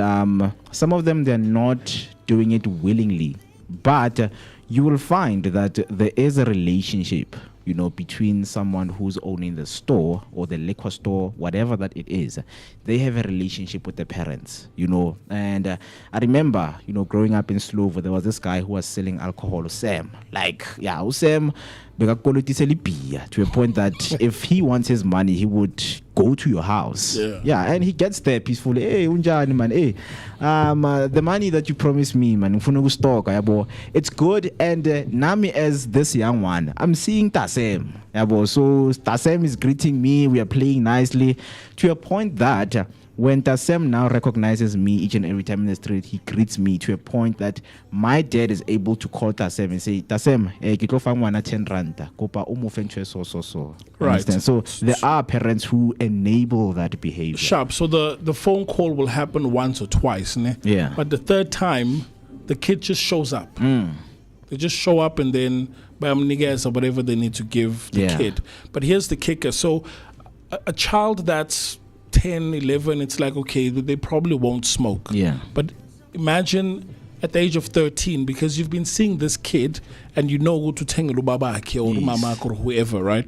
some of them, they're not doing it willingly. But you will find that there is a relationship, between someone who's owning the store or the liquor store, whatever that it is. They have a relationship with the parents, And I remember, growing up in Slovo, there was this guy who was selling alcohol, Sam. Sam, to a point that if he wants his money, he would go to your house. And he gets there peacefully. Hey, unjani man. Hey, the money that you promised me, man, it's good. And Nami, as this young one, I'm seeing Tasem. So Tasem is greeting me. We are playing nicely to a point that when Tasem now recognizes me each and every time in the street, he greets me to a point that my dad is able to call Tasem and say, Tasem, kitlo fang wana 10 rand. ranta kopa o mo fe ntho e so. Right. Understand? So there are parents who enable that behavior. Sharp. So the phone call will happen once or twice, ne? Yeah. But the third time, the kid just shows up. They just show up and then buy niggas or whatever they need to give the kid. But here's the kicker. So a child that's 10, 11, it's like, okay, they probably won't smoke. Yeah. But imagine at the age of 13, because you've been seeing this kid and you know to tengelo babakhe or mama or whoever, right?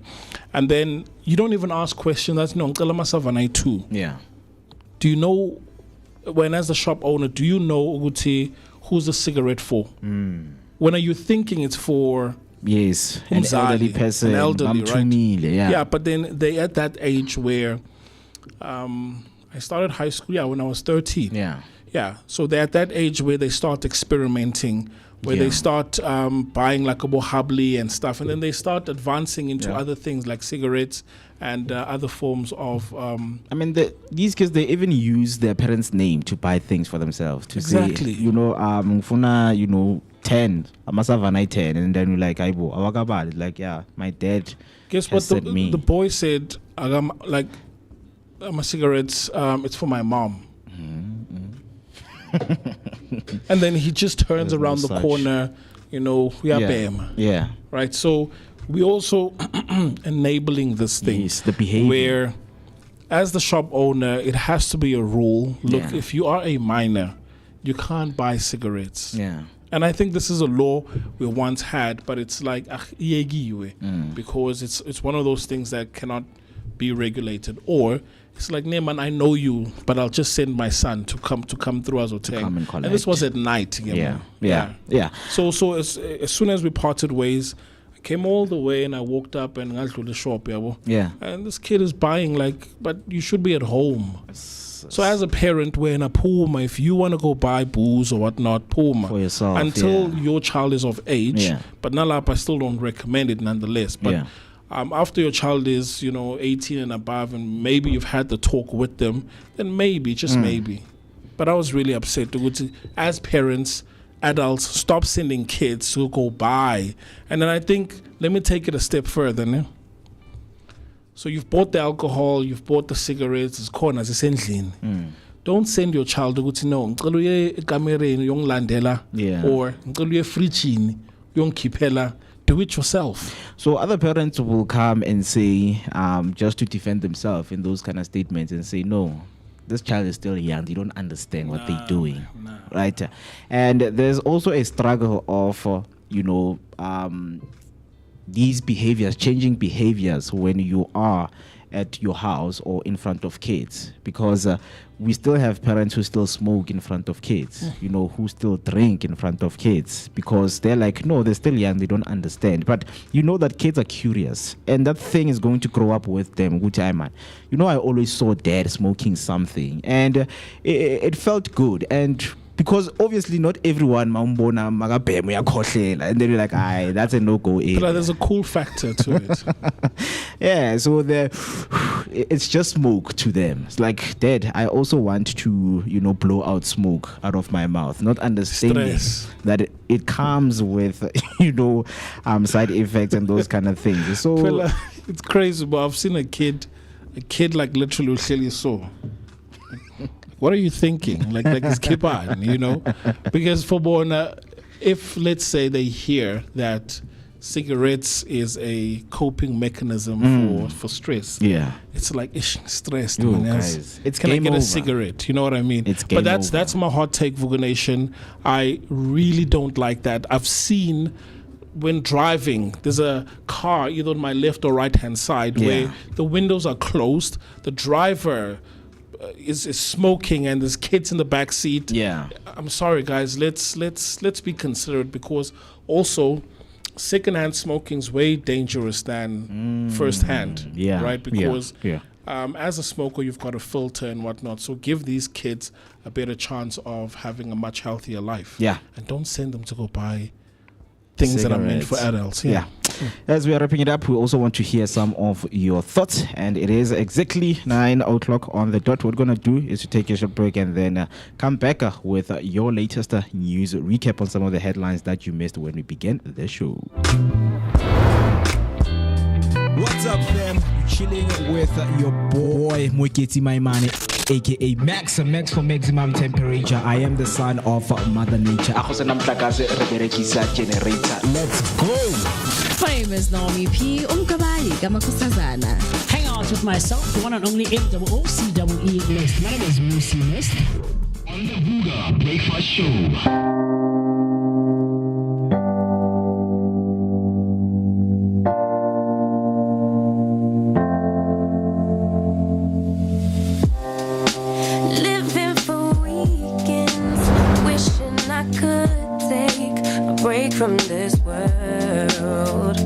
And then you don't even ask questions. That's no ngicela masavanai too. Yeah. Do you know, when as the shop owner, do you know ukuthi who's the cigarette for? When are you thinking it's for Yes, an elderly person, an elderly, right? Yeah. But then they at that age where I started high school when I was 13. Yeah, so they're at that age where they start experimenting, where they start buying like a bohabli and stuff, and then they start advancing into other things like cigarettes and other forms of. I mean, these kids, they even use their parents' name to buy things for themselves. To say, funa, 10, amasavana 10, and then you're like, aibo, awakabad, like, yeah, my dad. Guess what? The boy said, like, my cigarettes, it's for my mom. And then he just turns around the corner, bam. Yeah. Right. So we also enabling this thing. Yes, the behavior. Where, as the shop owner, it has to be a rule. Look, if you are a minor, you can't buy cigarettes. Yeah. And I think this is a law we once had, but it's like because it's one of those things that cannot be regulated. Or it's like, man, I know you, but I'll just send my son to come through as hotel. And this was at night. Yeah. So as soon as we parted ways, I came all the way and I walked up and I to the shop. Yeah. And this kid is buying but you should be at home. So as a parent, when a puma, if you want to go buy booze or whatnot, puma for yourself until your child is of age. Yeah. But Nalap, I still don't recommend it nonetheless. But after your child is 18 and above, and maybe you've had the talk with them, then maybe, just maybe. But I was really upset as parents, adults, stop sending kids to go buy. And then I think, let me take it a step further. Ne? So you've bought the alcohol, you've bought the cigarettes, it's corners, it's endlin. Don't send your child to go to no, or do it yourself. So other parents will come and say, just to defend themselves in those kind of statements and say, no, this child is still young. They don't understand what they're doing. Right? And there's also a struggle of, these behaviors, changing behaviors when you are at your house or in front of kids, because we still have parents who still smoke in front of kids, who still drink in front of kids, because they're like, no, they're still young, they don't understand. But that kids are curious, and that thing is going to grow up with them. I always saw dad smoking something, and it felt good. And because obviously not everyone maumbona magabhemu yakhohlela, and then you're like, aye, that's a no-go area. But there's a cool factor to it. Yeah, so it's just smoke to them. It's like, Dad, I also want to blow out smoke out of my mouth, not understanding that it comes with side effects and those kind of things. So it's crazy, but I've seen a kid like literally so. What are you thinking? Like this keep on, Because for Bona, if let's say they hear that cigarettes is a coping mechanism for stress, it's like stressed. It's can I get over. A cigarette? You know what I mean? But that's my hot take, Vooka Nation. I really don't like that. I've seen when driving, there's a car either on my left or right hand side where the windows are closed. The driver is smoking and there's kids in the back seat. I'm sorry guys, let's be considerate, because also secondhand smoking is way dangerous than firsthand, right? Because as a smoker you've got a filter and whatnot, so give these kids a better chance of having a much healthier life, and don't send them to go buy things that are meant for adults. As we are wrapping it up, we also want to hear some of your thoughts, and it is exactly 9 o'clock on the dot. What we're going to do is to take a short break and then come back with your latest news recap on some of the headlines that you missed when we began the show. What's up, fam? Chilling with your boy Moeketsi, my man, aka Max for maximum temperature. I am the son of Mother Nature. Let's go. Famous NommyP, Kamakosazana. Hang out with myself, the one and only MooCee English. My name is MooCee on the Vooka Breakfast Show. From this world,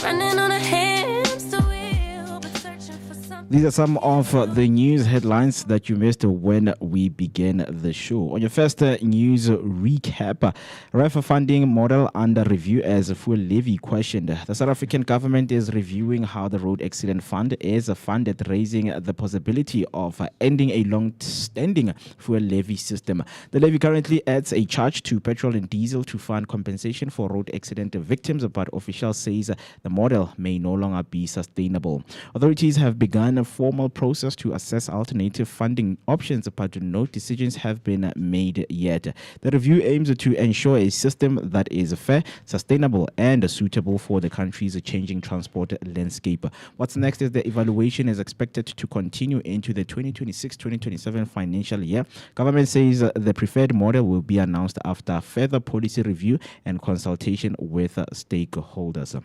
running on a hamster wheel, but searching for something. These are some of the news headlines that you missed when we began the show. On your first news recap, REF funding model under review as a fuel levy questioned. The South African government is reviewing how the Road Accident Fund is funded, raising the possibility of ending a long-standing fuel levy system. The levy currently adds a charge to petrol and diesel to fund compensation for road accident victims, but officials say the model may no longer be sustainable. Authorities have begun a formal process to assess alternative funding options, but no decisions have been made yet. The review aims to ensure a system that is fair, sustainable, and suitable for the country's changing transport landscape. What's next is the evaluation is expected to continue into the 2026-2027 financial year. Government says the preferred model will be announced after further policy review and consultation with stakeholders.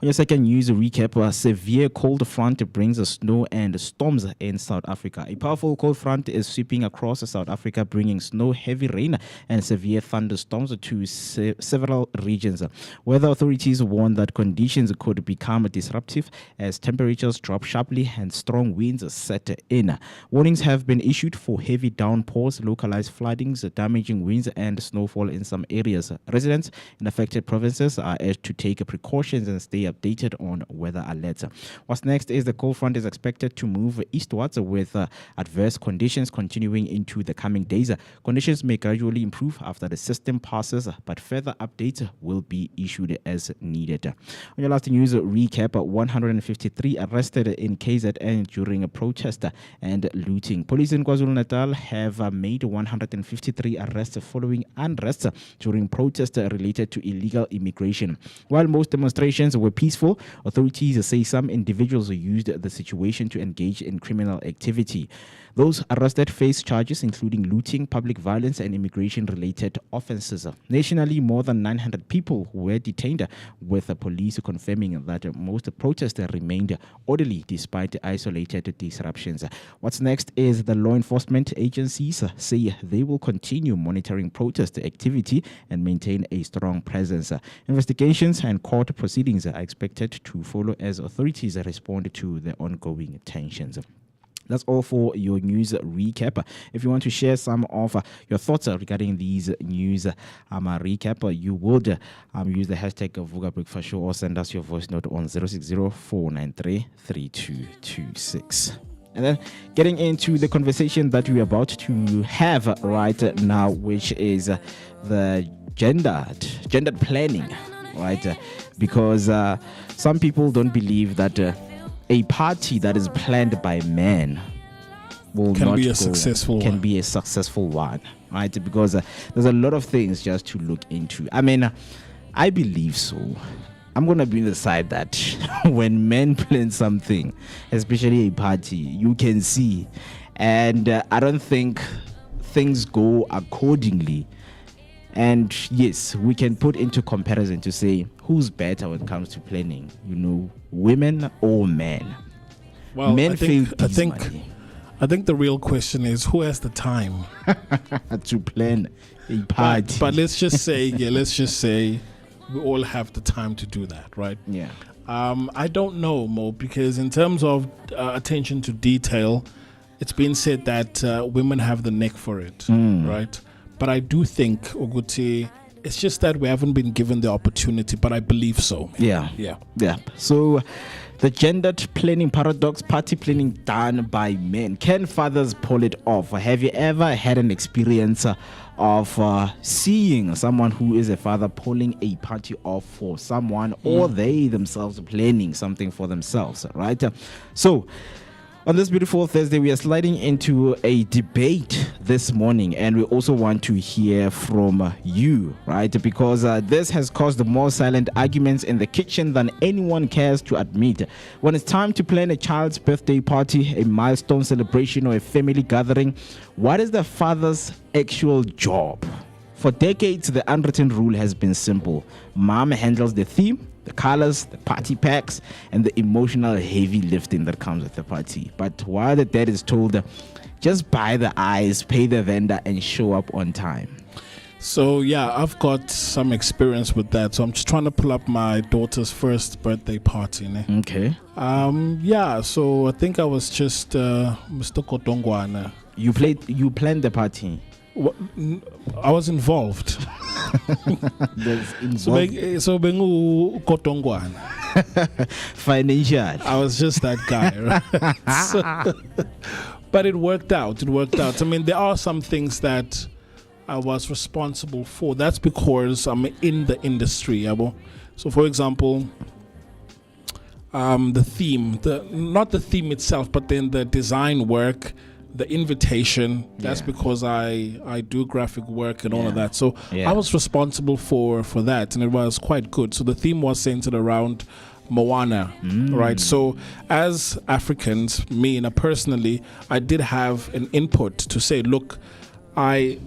On your second news recap, a severe cold front brings snow and storms in South Africa. A powerful cold front is sweeping across South Africa, bringing snow, heavy rain, and severe thunderstorms to several regions. Weather authorities warn that conditions could become disruptive as temperatures drop sharply and strong winds set in. Warnings have been issued for heavy downpours, localized floodings, damaging winds, and snowfall in some areas. Residents in affected provinces are urged to take precautions and stay updated on weather alerts. What's next is the cold front is expected to move eastwards with adverse conditions continuing into the coming days. Conditions may gradually improve after the system passes, but further updates will be issued as needed. On your last news recap, 153 arrested in KZN during a protest and looting. Police in KwaZulu-Natal have made 153 arrests following unrest during protests related to illegal immigration. While most demonstrations were peaceful, authorities say some individuals used the situation to engage in criminal activity. Those arrested face charges including looting, public violence, and immigration-related offenses. Nationally, more than 900 people were detained, with the police confirming that most protests remained orderly despite isolated disruptions. What's next is the law enforcement agencies say they will continue monitoring protest activity and maintain a strong presence. Investigations and court proceedings are expected to follow as authorities respond to the ongoing tensions. That's all for your news recap. If you want to share some of your thoughts regarding these news recap, you would use the hashtag Vooka Breakfast Show or send us your voice note on 060-493-3226. And then getting into the conversation that we're about to have right now, which is the gendered planning, right? Because some people don't believe that a party that is planned by men can be a successful one, right? Because there's a lot of things just to look into. I mean, I believe so. I'm going to be on the side that when men plan something, especially a party, you can see. And I don't think things go accordingly. And yes, we can put into comparison to say who's better when it comes to planning, women or men. Well, men I think the real question is who has the time to plan a party. But let's just say, we all have the time to do that, right? Yeah. I don't know, Mo, because in terms of attention to detail, it's been said that women have the neck for it, right? But I do think, Oguti, it's just that we haven't been given the opportunity, but I believe so. Yeah. So The gendered planning paradox, party planning done by men. Can fathers pull it off? Have you ever had an experience of seeing someone who is a father pulling a party off for someone, or they themselves planning something for themselves, right? So, on this beautiful Thursday, we are sliding into a debate this morning, and we also want to hear from you, right? Because this has caused more silent arguments in the kitchen than anyone cares to admit. When it's time to plan a child's birthday party, a milestone celebration, or a family gathering, what is the father's actual job? For decades, the unwritten rule has been simple. Mom handles the theme, the colors, the party packs, and the emotional heavy lifting that comes with the party. But while the dad is told, just buy the eyes, pay the vendor, and show up on time. So yeah, I've got some experience with that. So I'm just trying to pull up my daughter's first birthday party. Ne? Okay. Yeah. So I think I was just Mr. Kotongwana. You planned the party. I was involved. So bengu Kotongwana. Financial. I was just that guy, right? But it worked out. I mean, there are some things that I was responsible for. That's because I'm in the industry. So, for example, the theme, not the theme itself, but then the design work, the invitation, that's because I do graphic work and all of that. So I was responsible for that, and it was quite good. So the theme was centered around Moana, right? So as Africans, personally, I did have an input to say, look, I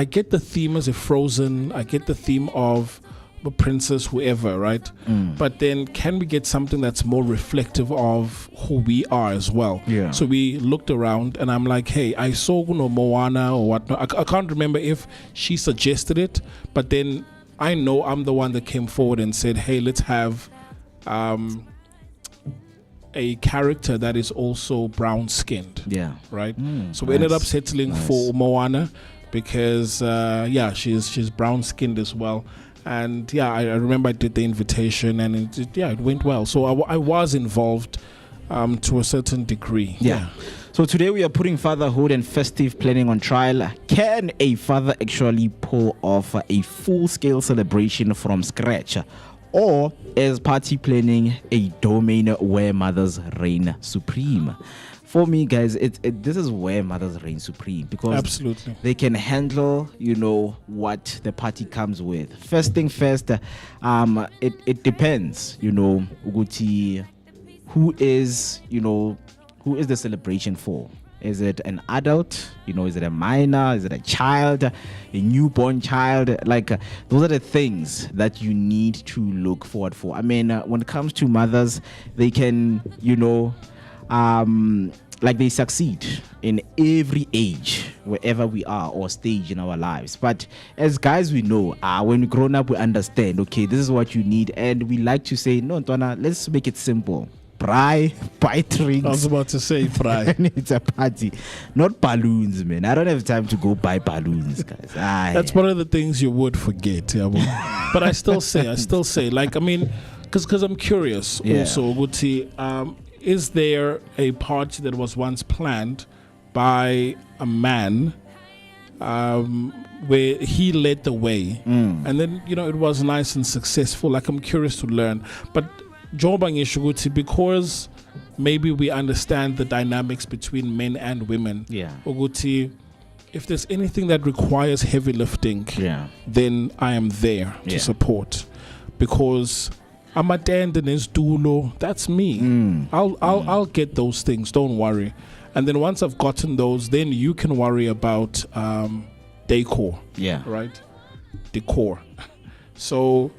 get the theme as a Frozen, I get the theme of the princess, whoever, right? But then can we get something that's more reflective of who we are as well? Yeah. So we looked around, and I'm like, hey, I saw Moana or whatnot. I can't remember if she suggested it, but then I know I'm the one that came forward and said, hey, let's have a character that is also brown skinned. Yeah. Right? So we ended up settling for Moana because she's brown skinned as well. And I remember I did the invitation, and it went well. So I was involved to a certain degree. Yeah. So today we are putting fatherhood and festive planning on trial. Can a father actually pull off a full-scale celebration from scratch? Or is party planning a domain where mothers reign supreme? For me, guys, this is where mothers reign supreme, because absolutely they can handle, what the party comes with. First thing first, it depends, Uguti, who is the celebration for? Is it an adult? Is it a minor? Is it a child? A newborn child? Like, those are the things that you need to look forward for. I mean, when it comes to mothers, they can, they succeed in every age, wherever we are or stage in our lives. But as guys, we know, when we grown up, we understand, okay, this is what you need. And we like to say, no, Ntwana, let's make it simple. Buy drinks. I was about to say fry. It's a party, not balloons, man. I don't have time to go buy balloons, guys. That's one of the things you would forget. But I still say, like, I mean, because I'm curious also, Guti, is there a party that was once planned by a man where he led the way, and then, it was nice and successful? Like, I'm curious to learn. But Jobang Ishuguti, because maybe we understand the dynamics between men and women. Yeah. Uguti, if there's anything that requires heavy lifting, then I am there to support, because I'm a Dandanes Dulo. That's me. I'll get those things. Don't worry. And then once I've gotten those, then you can worry about decor. Yeah. Right? Decor. So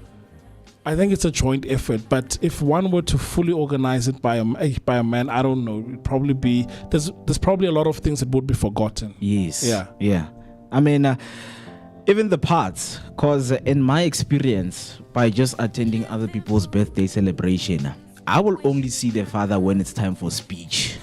I think it's a joint effort, but if one were to fully organize it by a man, I don't know. It'd probably be there's probably a lot of things that would be forgotten. Yes. Yeah. I mean, even the parts, because in my experience, by just attending other people's birthday celebration, I will only see the father when it's time for speech.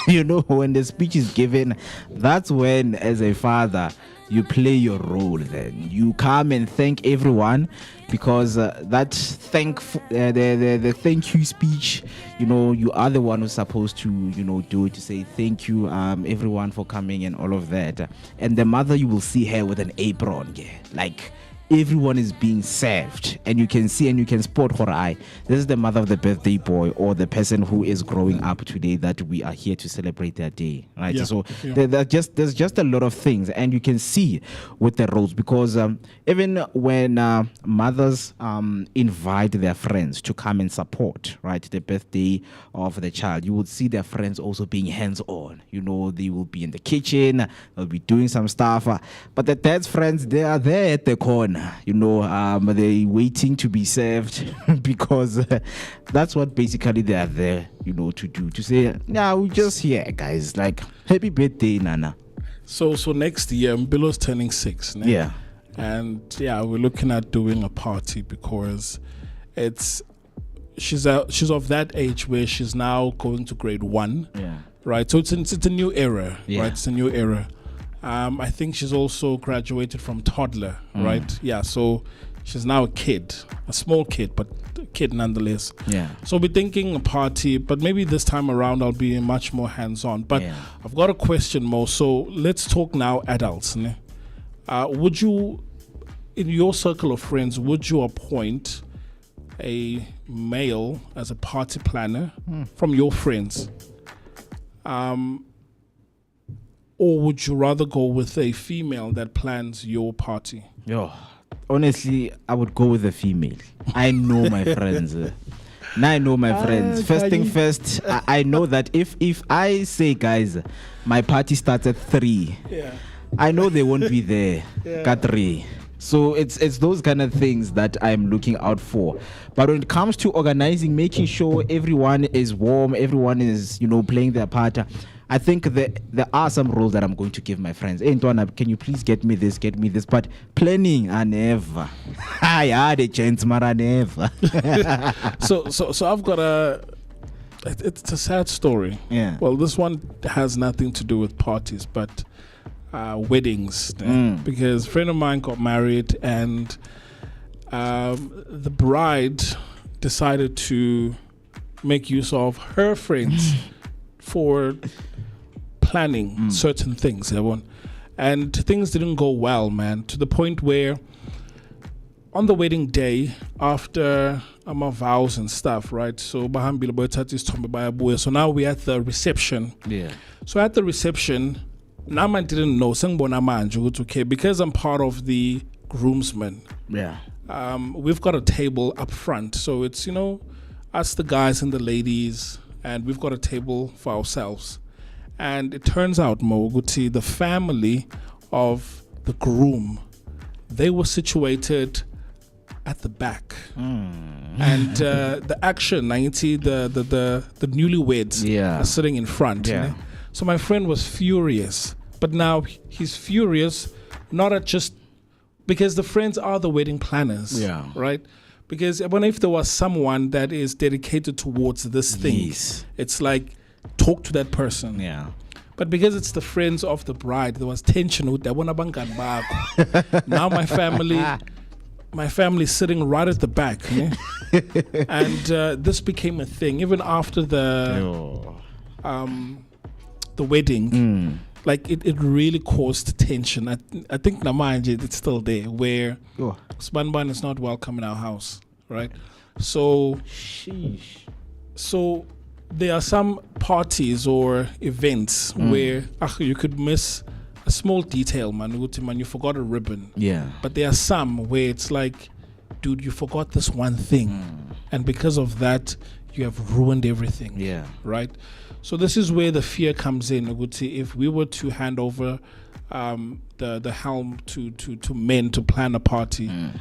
When the speech is given, that's when, as a father, you play your role. Then you come and thank everyone, because that the thank you speech, you are the one who's supposed to do it, to say thank you everyone for coming and all of that. And the mother, you will see her with an apron, like everyone is being served, and you can see and you can spot her eye. This is the mother of the birthday boy, or the person who is growing up today, that we are here to celebrate their day, right? So there's just a lot of things, and you can see with the roles, because even when mothers invite their friends to come and support, right, the birthday of the child, you would see their friends also being hands-on. They will be in the kitchen, they'll be doing some stuff, but the dad's friends, they are there at the corner. They waiting to be served because that's what basically they are there, to do. To say, we're just here, guys. Like, happy birthday, Nana. So next year, Mbilo's turning 6. Ne? Yeah. And we're looking at doing a party, because she's of that age where she's now going to grade 1. Yeah. Right. So it's a new era. Yeah. Right. It's a new era. I think she's also graduated from toddler, right? Yeah, so she's now a small kid, but a kid nonetheless. Yeah. So we're thinking a party, but maybe this time around I'll be much more hands-on. But I've got a question, Mo. So let's talk now adults. Ne? Would you, in your circle of friends, would you appoint a male as a party planner from your friends? Or would you rather go with a female that plans your party? Honestly, I would go with a female. I know my friends. Now I know my friends. First thing first, I know that if I say, guys, my party starts at 3, I know they won't be there at 3. So it's those kind of things that I'm looking out for. But when it comes to organizing, making sure everyone is warm, everyone is, playing their part, I think there are some roles that I'm going to give my friends. Hey, Ntwana, can you please get me this? But planning, I never. I had a chance, but I never. So I've got it's a sad story. Yeah. Well, this one has nothing to do with parties, but weddings. Because a friend of mine got married, and the bride decided to make use of her friends for planning certain things, and things didn't go well, man, to the point where on the wedding day, after my vows and stuff, right? So now we're at the reception. Yeah. So at the reception, Nama didn't know, okay, because I'm part of the groomsmen. Yeah. We've got a table up front, so it's us, the guys and the ladies, and we've got a table for ourselves. And it turns out, Moeketsi, the family of the groom, they were situated at the back. And the action, I can see the newlyweds are sitting in front. Yeah. So my friend was furious. But now he's furious, not at just because the friends are the wedding planners. Yeah. Right? Because I wonder if there was someone that is dedicated towards this thing. It's like, talk to that person. Yeah. But because it's the friends of the bride, there was tension with that. Now my family is sitting right at the back. And this became a thing. Even after the wedding, like it really caused tension. I think Namanje, it's still there, where Spanban is not welcome in our house, right? So there are some parties or events where you could miss a small detail, man. You forgot a ribbon. Yeah. But there are some where it's like, dude, you forgot this one thing. And because of that, you have ruined everything. Yeah. Right? So this is where the fear comes in. If we were to hand over the helm to men to plan a party, and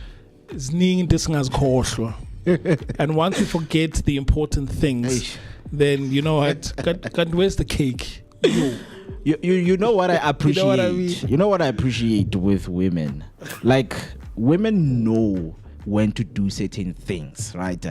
once we forget the important things, then you know what? Where's the cake? You know what I appreciate? You know what I mean? You know what I appreciate with women? Like, women know when to do certain things, right?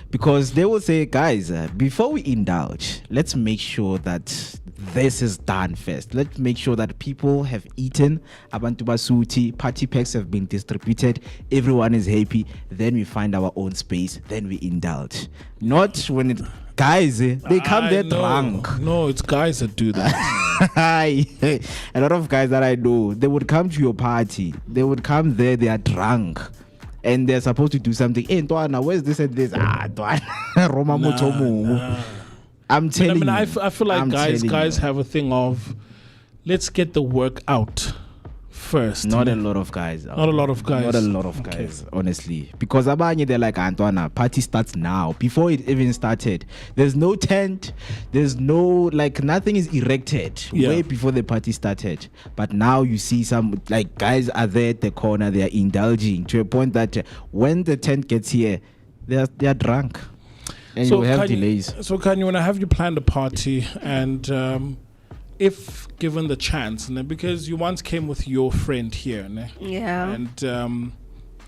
Because they will say, guys, before we indulge, let's make sure that this is done first. Let's make sure that people have eaten. Abantu basuthi, party packs have been distributed. Everyone is happy. Then we find our own space. Then we indulge. Not when it guys, they come there drunk. No, it's guys that do that. A lot of guys that I know, they would come to your party. They would come there. They are drunk. And they're supposed to do something. Hey, Ntwana, where's this and this? Ntwana, Roma Motomo. I'm telling you. I feel like guys have a thing of, let's get the work out first. Not a lot of guys. Not a lot of guys. Not a lot of guys, honestly. Because abanye, they're like, Ntwana, party starts now. Before it even started, there's no tent. There's no, like, nothing is erected way before the party started. But now you see some, like, guys are there at the corner. They are indulging to a point that when the tent gets here, they are drunk. And so you have delays. So Kanye, when I have you planned a party, and if given the chance, because you once came with your friend here, and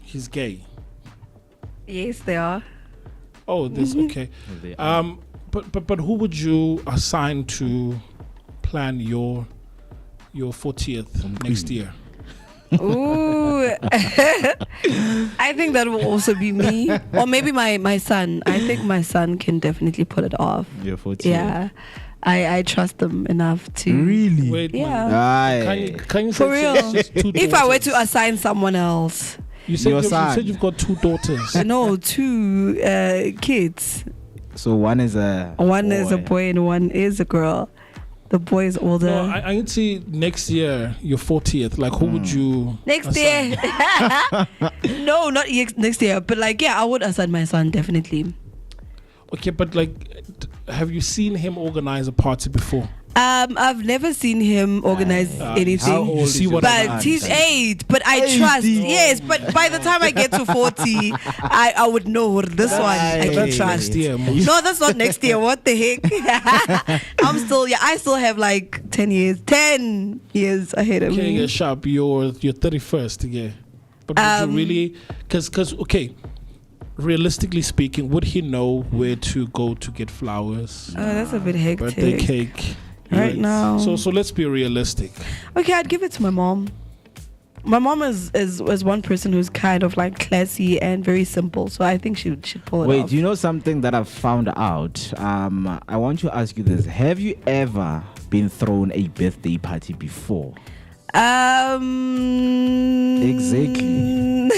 he's gay. Yes, they are. Oh, this okay. But who would you assign to plan your 40th next year? Ooh, I think that will also be me, or maybe my son. I think my son can definitely pull it off. Your 40th. Yeah, I trust them enough to. Really? Wait, yeah. Can you for real? If I were to assign someone else, you said you've got 2 daughters. No, 2 kids. So one is a boy and one is a girl. The boy is older. No, I can see next year, your 40th. Like, who would you next assign? year? No, not next year. But like, yeah, I would assign my son definitely. Okay, but like, have you seen him organize a party before? I've never seen him organize anything. How old is your but son? he's 8. But I trust. Yes, but by the time I get to 40, I would know this one I can trust. Next year, no, that's not next year. What the heck? I still have like 10 years ahead of me. Okay, yeah, sharp. You're 31st, yeah. But would you really? Because okay. Realistically speaking, would he know where to go to get flowers? Oh, that's a bit hectic. Birthday cake. Right now. So let's be realistic. Okay, I'd give it to my mom. My mom is one person who's kind of like classy and very simple. So I think she should pull it off. Wait, you know something that I've found out? I want to ask you this. Have you ever been thrown a birthday party before? Exactly.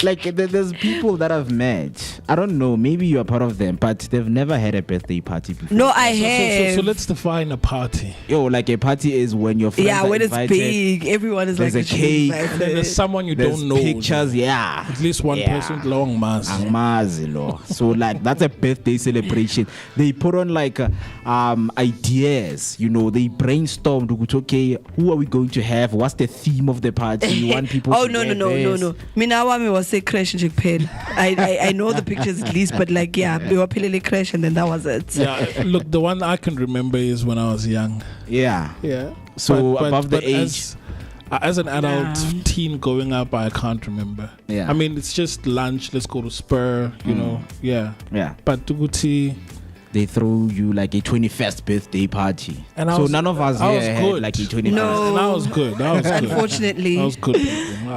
Like, there's people that I've met. I don't know. Maybe you are part of them, but they've never had a birthday party before. No, I have. So let's define a party. Yo, like a party is when your friends are when invited, it's big, everyone is there's like a cake. And then there's someone you don't know. Pictures, yeah. At least one person long mass. So like that's a birthday celebration. They put on like ideas. You know, they brainstorm. Okay, who are we going to have? What's the theme of the party? You want people? Oh no. Minawami was say crash and pen. I know the pictures at least, but like we were pilling crash and then that was it. Yeah, look, the one I can remember is when I was young. Yeah. So but above the age. As an adult teen going up, I can't remember. Yeah. I mean, it's just lunch. Let's go to Spur. You know. Yeah. But Tuguti. They throw you like a 21st birthday party. And so none of us here had like a 21st. No. And I was good. Unfortunately. I was good.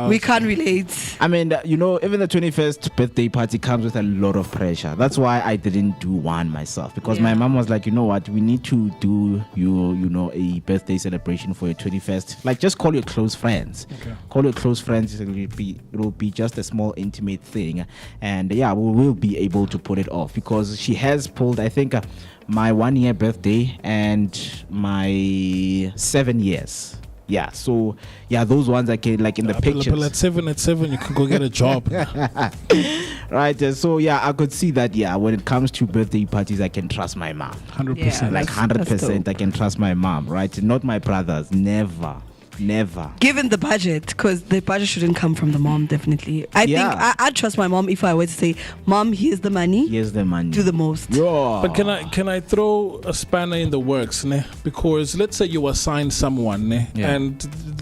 We can't relate. I mean, you know, even the 21st birthday party comes with a lot of pressure. That's why I didn't do one myself. Because my mom was like, you know what, we need to do a birthday celebration for your 21st. Like, just call your close friends. Okay. Call your close friends. It'll be just a small intimate thing. And we will be able to put it off. Because she has pulled, I think, my 1-year birthday and my 7 years. Yeah, so those ones I can like in the pictures. But at 7 you can go get a job. Right, so I could see that. When it comes to birthday parties, I can trust my mom. 100%. Like 100%, I can trust my mom. Right, not my brothers. Never. Given the budget, because the budget shouldn't come from the mom, definitely. I think I'd trust my mom if I were to say, Mom, here's the money. Do the most. Yeah. But can I throw a spanner in the works, ne? Because let's say you assign someone, ne? And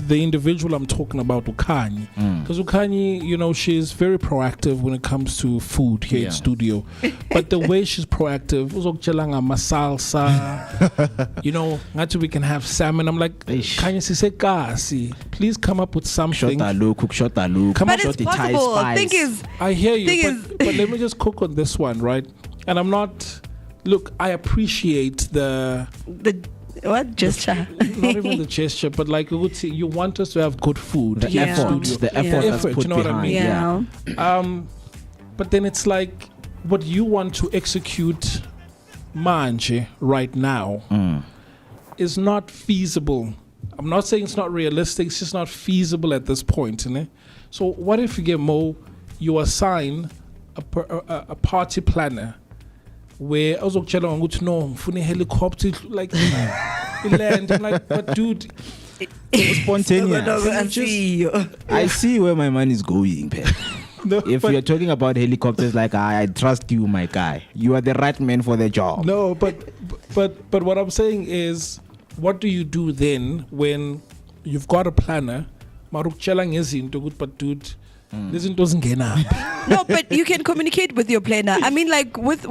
the individual I'm talking about, Ukani. Because Ukani, you know, she's very proactive when it comes to food here in studio. But the way she's proactive, masalsa, you know, we can have salmon. I'm like, Kanye, please come up with something. Cook come but it's possible. Thing is, I hear you, but let me just cook on this one, right? And I'm not. Look, I appreciate the what gesture? Not even the gesture, but like you want us to have good food. The effort that's put you know behind. What I mean? But then it's like what you want to execute, manje, right now, is not feasible. I'm not saying it's not realistic. It's just not feasible at this point, isn't it? So what if you get you assign a party planner where I was like, no, funny helicopter, like land. I'm like, but dude, it's spontaneous. I see where my money is going, Pep. No, if you're talking about helicopters, like I trust you, my guy. You are the right man for the job. No, but what I'm saying is, what do you do then when you've got a planner? Maruk chelang is into good, but dude. Doesn't get up. No, but you can communicate with your planner. I mean, like with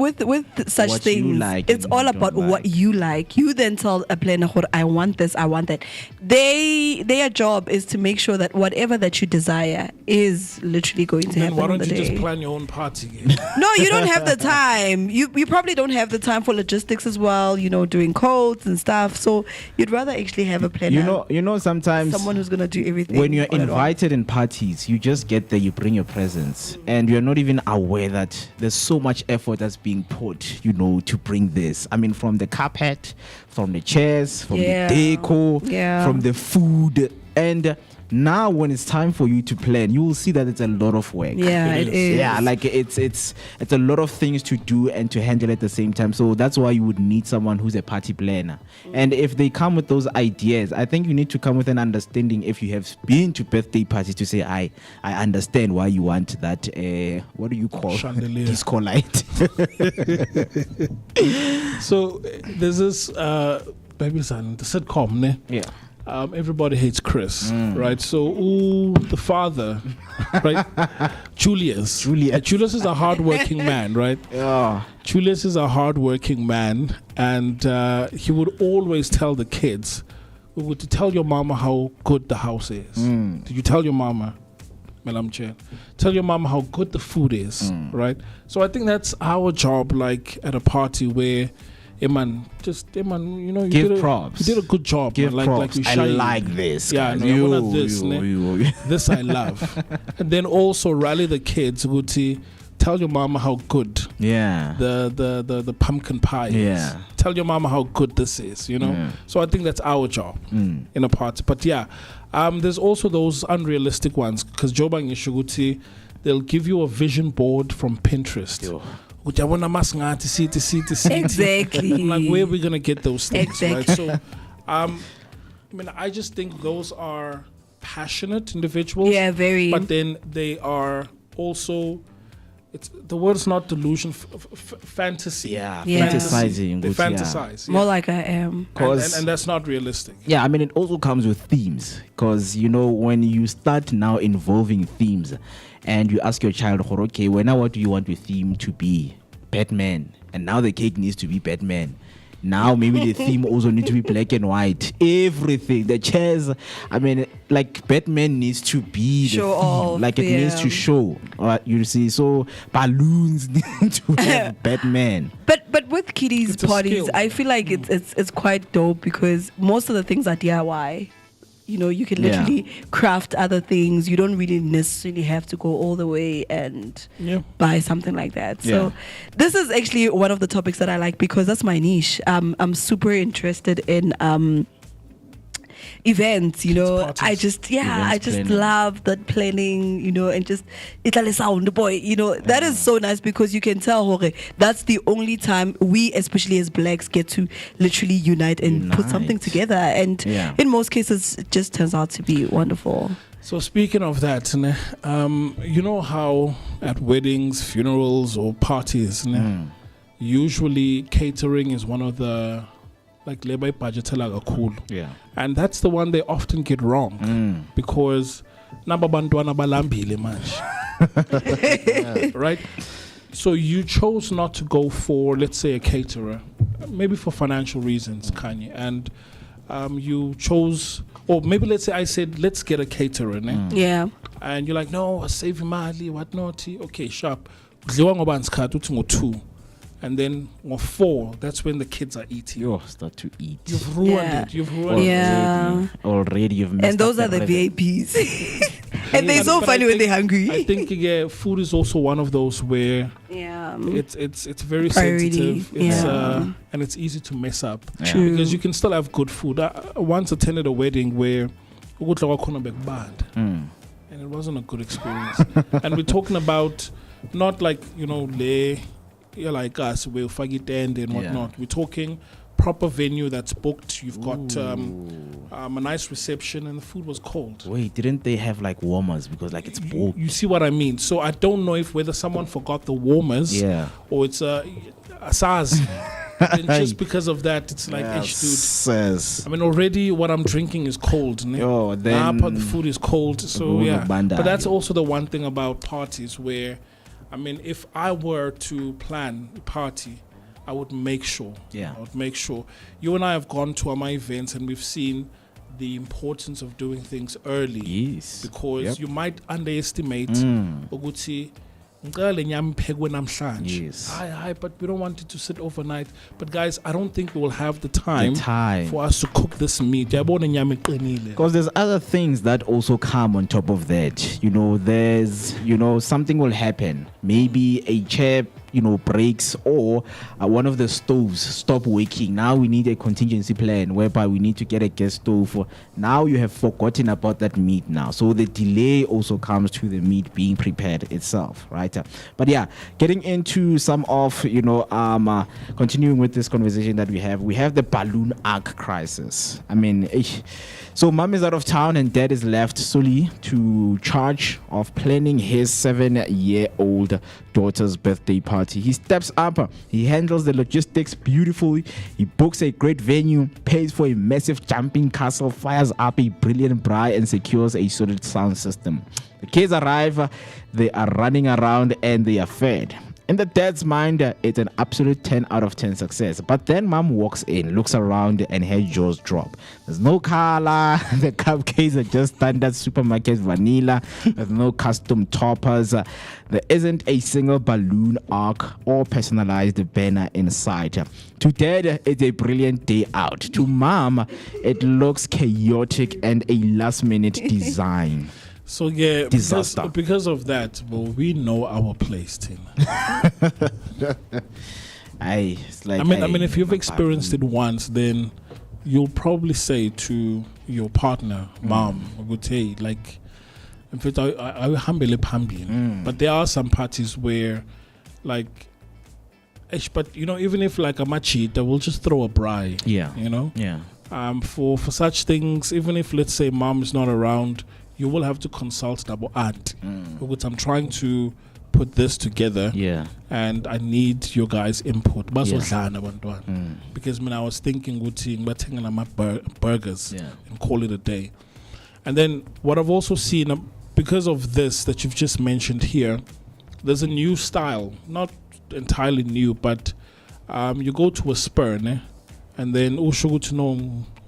such what things, like it's all about what you like. You then tell a planner, I want this, I want that. Their job is to make sure that whatever that you desire is literally going to happen. Why don't you just plan your own party? No, you don't have the time. You probably don't have the time for logistics as well. You know, doing codes and stuff. So you'd rather actually have a planner. You know, sometimes someone who's gonna do everything. When you're invited in parties, you just get there, you bring your presents, and you're not even aware that there's so much effort that's being put, you know, to bring this. I mean, from the carpet, from the chairs, from the deco, from the food, and now when it's time for you to plan, you will see that it's a lot of work. Yeah, it is. Yeah, like it's a lot of things to do and to handle at the same time. So that's why you would need someone who's a party planner. And if they come with those ideas, I think you need to come with an understanding. If you have been to birthday parties, to say, I understand why you want that. What do you call chandelier? Disco light. So there's this baby son, the sitcom, ne? Yeah. Everybody hates Chris, right? So, the father, right? Julius is a hardworking man, right? Yeah. Julius is a hardworking man, and he would always tell the kids, to tell your mama how good the house is. Did you tell your mama? Tell your mama how good the food is, right? So I think that's our job, like at a party where, you know, you give props. You did a good job. Give man. props. Like I like this. Yeah, guys. no, this I love. And then also rally the kids. Tell your mama how good. Yeah. The pumpkin pie is. Tell your mama how good this is. You know. Yeah. So I think that's our job in a party. But yeah, there's also those unrealistic ones because Jobang Ishuguti, they'll give you a vision board from Pinterest. Yo. Exactly. Like, where are we gonna get those things? Exactly. Right? So, I just think those are passionate individuals. Yeah, very. But then they are also. The word is not delusion, fantasy. Yeah, fantasizing. They fantasize. More like I am. And that's not realistic. Yeah, I mean, it also comes with themes. Because, you know, when you start now involving themes and you ask your child, okay, well, now what do you want your theme to be? Batman. And now the cake needs to be Batman. Now maybe the theme also needs to be black and white. Everything, the chairs. I mean, like Batman needs to be show off. Like it needs to show. You see, so balloons need to have Batman. But with kiddies parties, I feel like it's quite dope because most of the things are DIY. You know, you can literally craft other things. You don't really necessarily have to go all the way and buy something like that. So this is actually one of the topics that I like because that's my niche. I'm super interested in events, you know. I just love that planning, you know, and just Italy sound boy, you know. That is so nice because you can tell that's the only time we, especially as blacks, get to literally unite and put something together, and in most cases it just turns out to be wonderful. So speaking of that, you know how at weddings, funerals or parties, usually catering is one of the like labor budgetela cool. Yeah. And that's the one they often get wrong because naba bantwana balambile manje. Right? So you chose not to go for, let's say, a caterer, maybe for financial reasons, Kanye, and you chose, or maybe let's say I said, let's get a caterer, ne? Yeah. And you're like, no, save money, whatnot. Okay, sharp. Two. And then or 4, that's when the kids are eating. You start to eat. You've ruined it. You've ruined Yeah. Already you've messed And those up are the rhythm. VIPs. And they're so But funny I when think- they're hungry. I think food is also one of those where Yeah. it's very Priority, sensitive. It's yeah. and it's easy to mess up. True. Because you can still have good food. I once attended a wedding where ukudla kwakhona bekubanda. And it wasn't a good experience. And we're talking about not like, you're like us, we'll fuck it end and whatnot. We're talking proper venue that's booked. You've got a nice reception and the food was cold. Wait, didn't they have like warmers because like it's booked? You see what I mean? So I don't know if whether someone forgot the warmers or it's a SARS. And just because of that, it's like, dude. Says. I mean, already what I'm drinking is cold. Oh, then the food is cold. So yeah. Banda. But that's also the one thing about parties where, I mean, if I were to plan a party, I would make sure. Yeah. I would make sure. You and I have gone to my events and we've seen the importance of doing things early. Yes. Because you might underestimate ukuthi ngicela le nyama iphekwe namhlanje. Yes. Hi, but we don't want it to sit overnight. But guys, I don't think we will have the time for us to cook this meat. Yabona inyama iqinile. Because there's other things that also come on top of that. There's, something will happen. Maybe a chair, breaks or one of the stoves stop working. Now we need a contingency plan whereby we need to get a gas stove. Now you have forgotten about that meat now. So the delay also comes to the meat being prepared itself, right? But yeah, getting into some of, continuing with this conversation that we have the balloon arc crisis. I mean, so mom is out of town and dad is left solely to charge of planning his 7-year-old daughter's birthday party. He steps up, he handles the logistics beautifully, he books a great venue, pays for a massive jumping castle, fires up a brilliant braai and secures a solid sound system. The kids arrive, they are running around and they are fed. In the dad's mind, it's an absolute 10 out of 10 success. But then mom walks in, looks around, and her jaws drop. There's no color. The cupcakes are just standard supermarket vanilla. There's no custom toppers. There isn't a single balloon arc or personalized banner inside. To dad, it's a brilliant day out. To mom, it looks chaotic and a last-minute design. So yeah, Disaster. because of that, well, we know our place, Tina. It's like, I mean, if you've experienced it once, then you'll probably say to your partner, "Mom, I would say like, in fact, I humble But there are some parties where, like, but even if like I'm a cheater, we'll just throw a braai. Yeah. Yeah. For such things, even if let's say mom is not around, you will have to consult double aunt because I'm trying to put this together and I need your guys' input. Because I was thinking burgers and call it a day. And then what I've also seen, because of this that you've just mentioned here, there's a new style, not entirely new, but you go to a spur and then I'm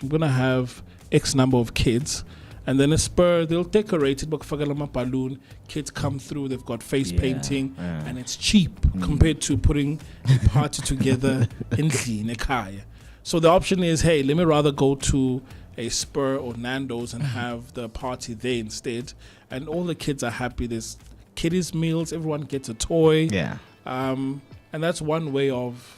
gonna have X number of kids. And then a spur, they'll decorate it, but balloon, kids come through, they've got face painting, and it's cheap compared to putting a party together in Kaya. So the option is, hey, let me rather go to a Spur or Nando's and have the party there instead. And all the kids are happy. There's kiddies meals, everyone gets a toy. Yeah. And that's one way of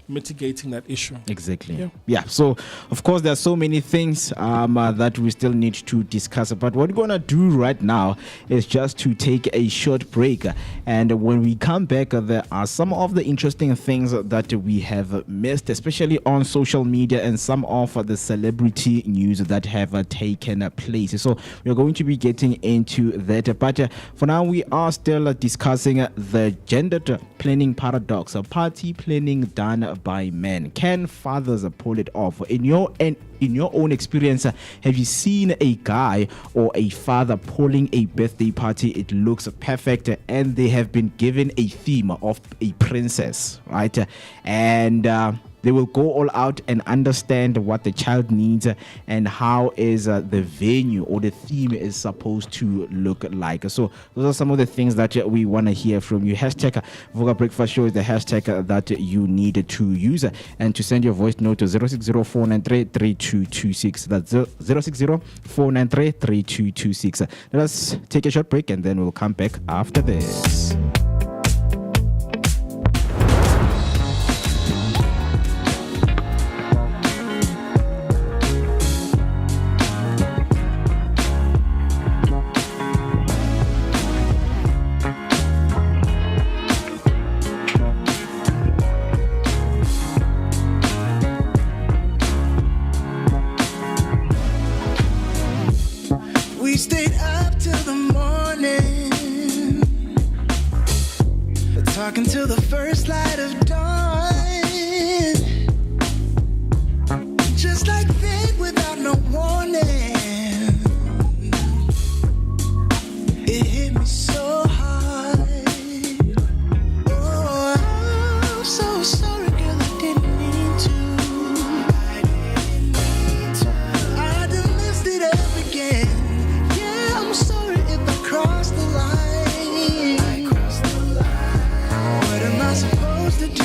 mitigating that issue. Exactly. Yeah. So, of course, there are so many things that we still need to discuss. But what we're going to do right now is just to take a short break. And when we come back, there are some of the interesting things that we have missed, especially on social media and some of the celebrity news that have taken place. So, we're going to be getting into that. But for now, we are still discussing the gendered planning paradox, party planning being done by men. Can fathers pull it off? In your own experience, have you seen a guy or a father pulling a birthday party? It looks perfect, and they have been given a theme of a princess, right? And they will go all out and understand what the child needs and how is the venue or the theme is supposed to look like. So those are some of the things that we want to hear from you. Hashtag Vooka Breakfast Show is the hashtag that you need to use, and to send your voice note to 060-493-3226. That's 060-493-3226. Let us take a short break and then we'll come back after this. We stayed up till the morning, talking till the first light of dawn. Just like fate without no warning, it hit me so hard. Oh, I'm so sorry, girl, I didn't mean to. I done messed it up again. I'm sorry if I crossed the line. What am I supposed to do?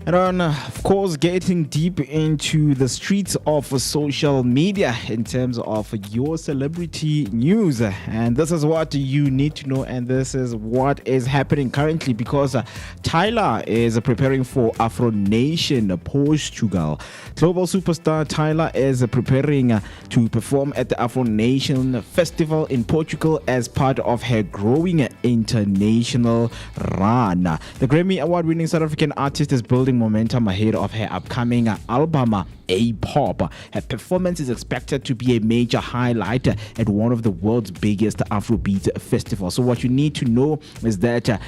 And on, of course, getting deep into the streets of social media in terms of your celebrity news. And this is what you need to know, and this is what is happening currently, because Tyler is preparing for Afro Nation Portugal. Global superstar Tyler is preparing to perform at the Afro Nation Festival in Portugal as part of her growing international run. The Grammy Award-winning South African artist is building momentum ahead of her upcoming album A-Pop. Her performance is expected to be a major highlight at one of the world's biggest Afrobeat festivals. So what you need to know is that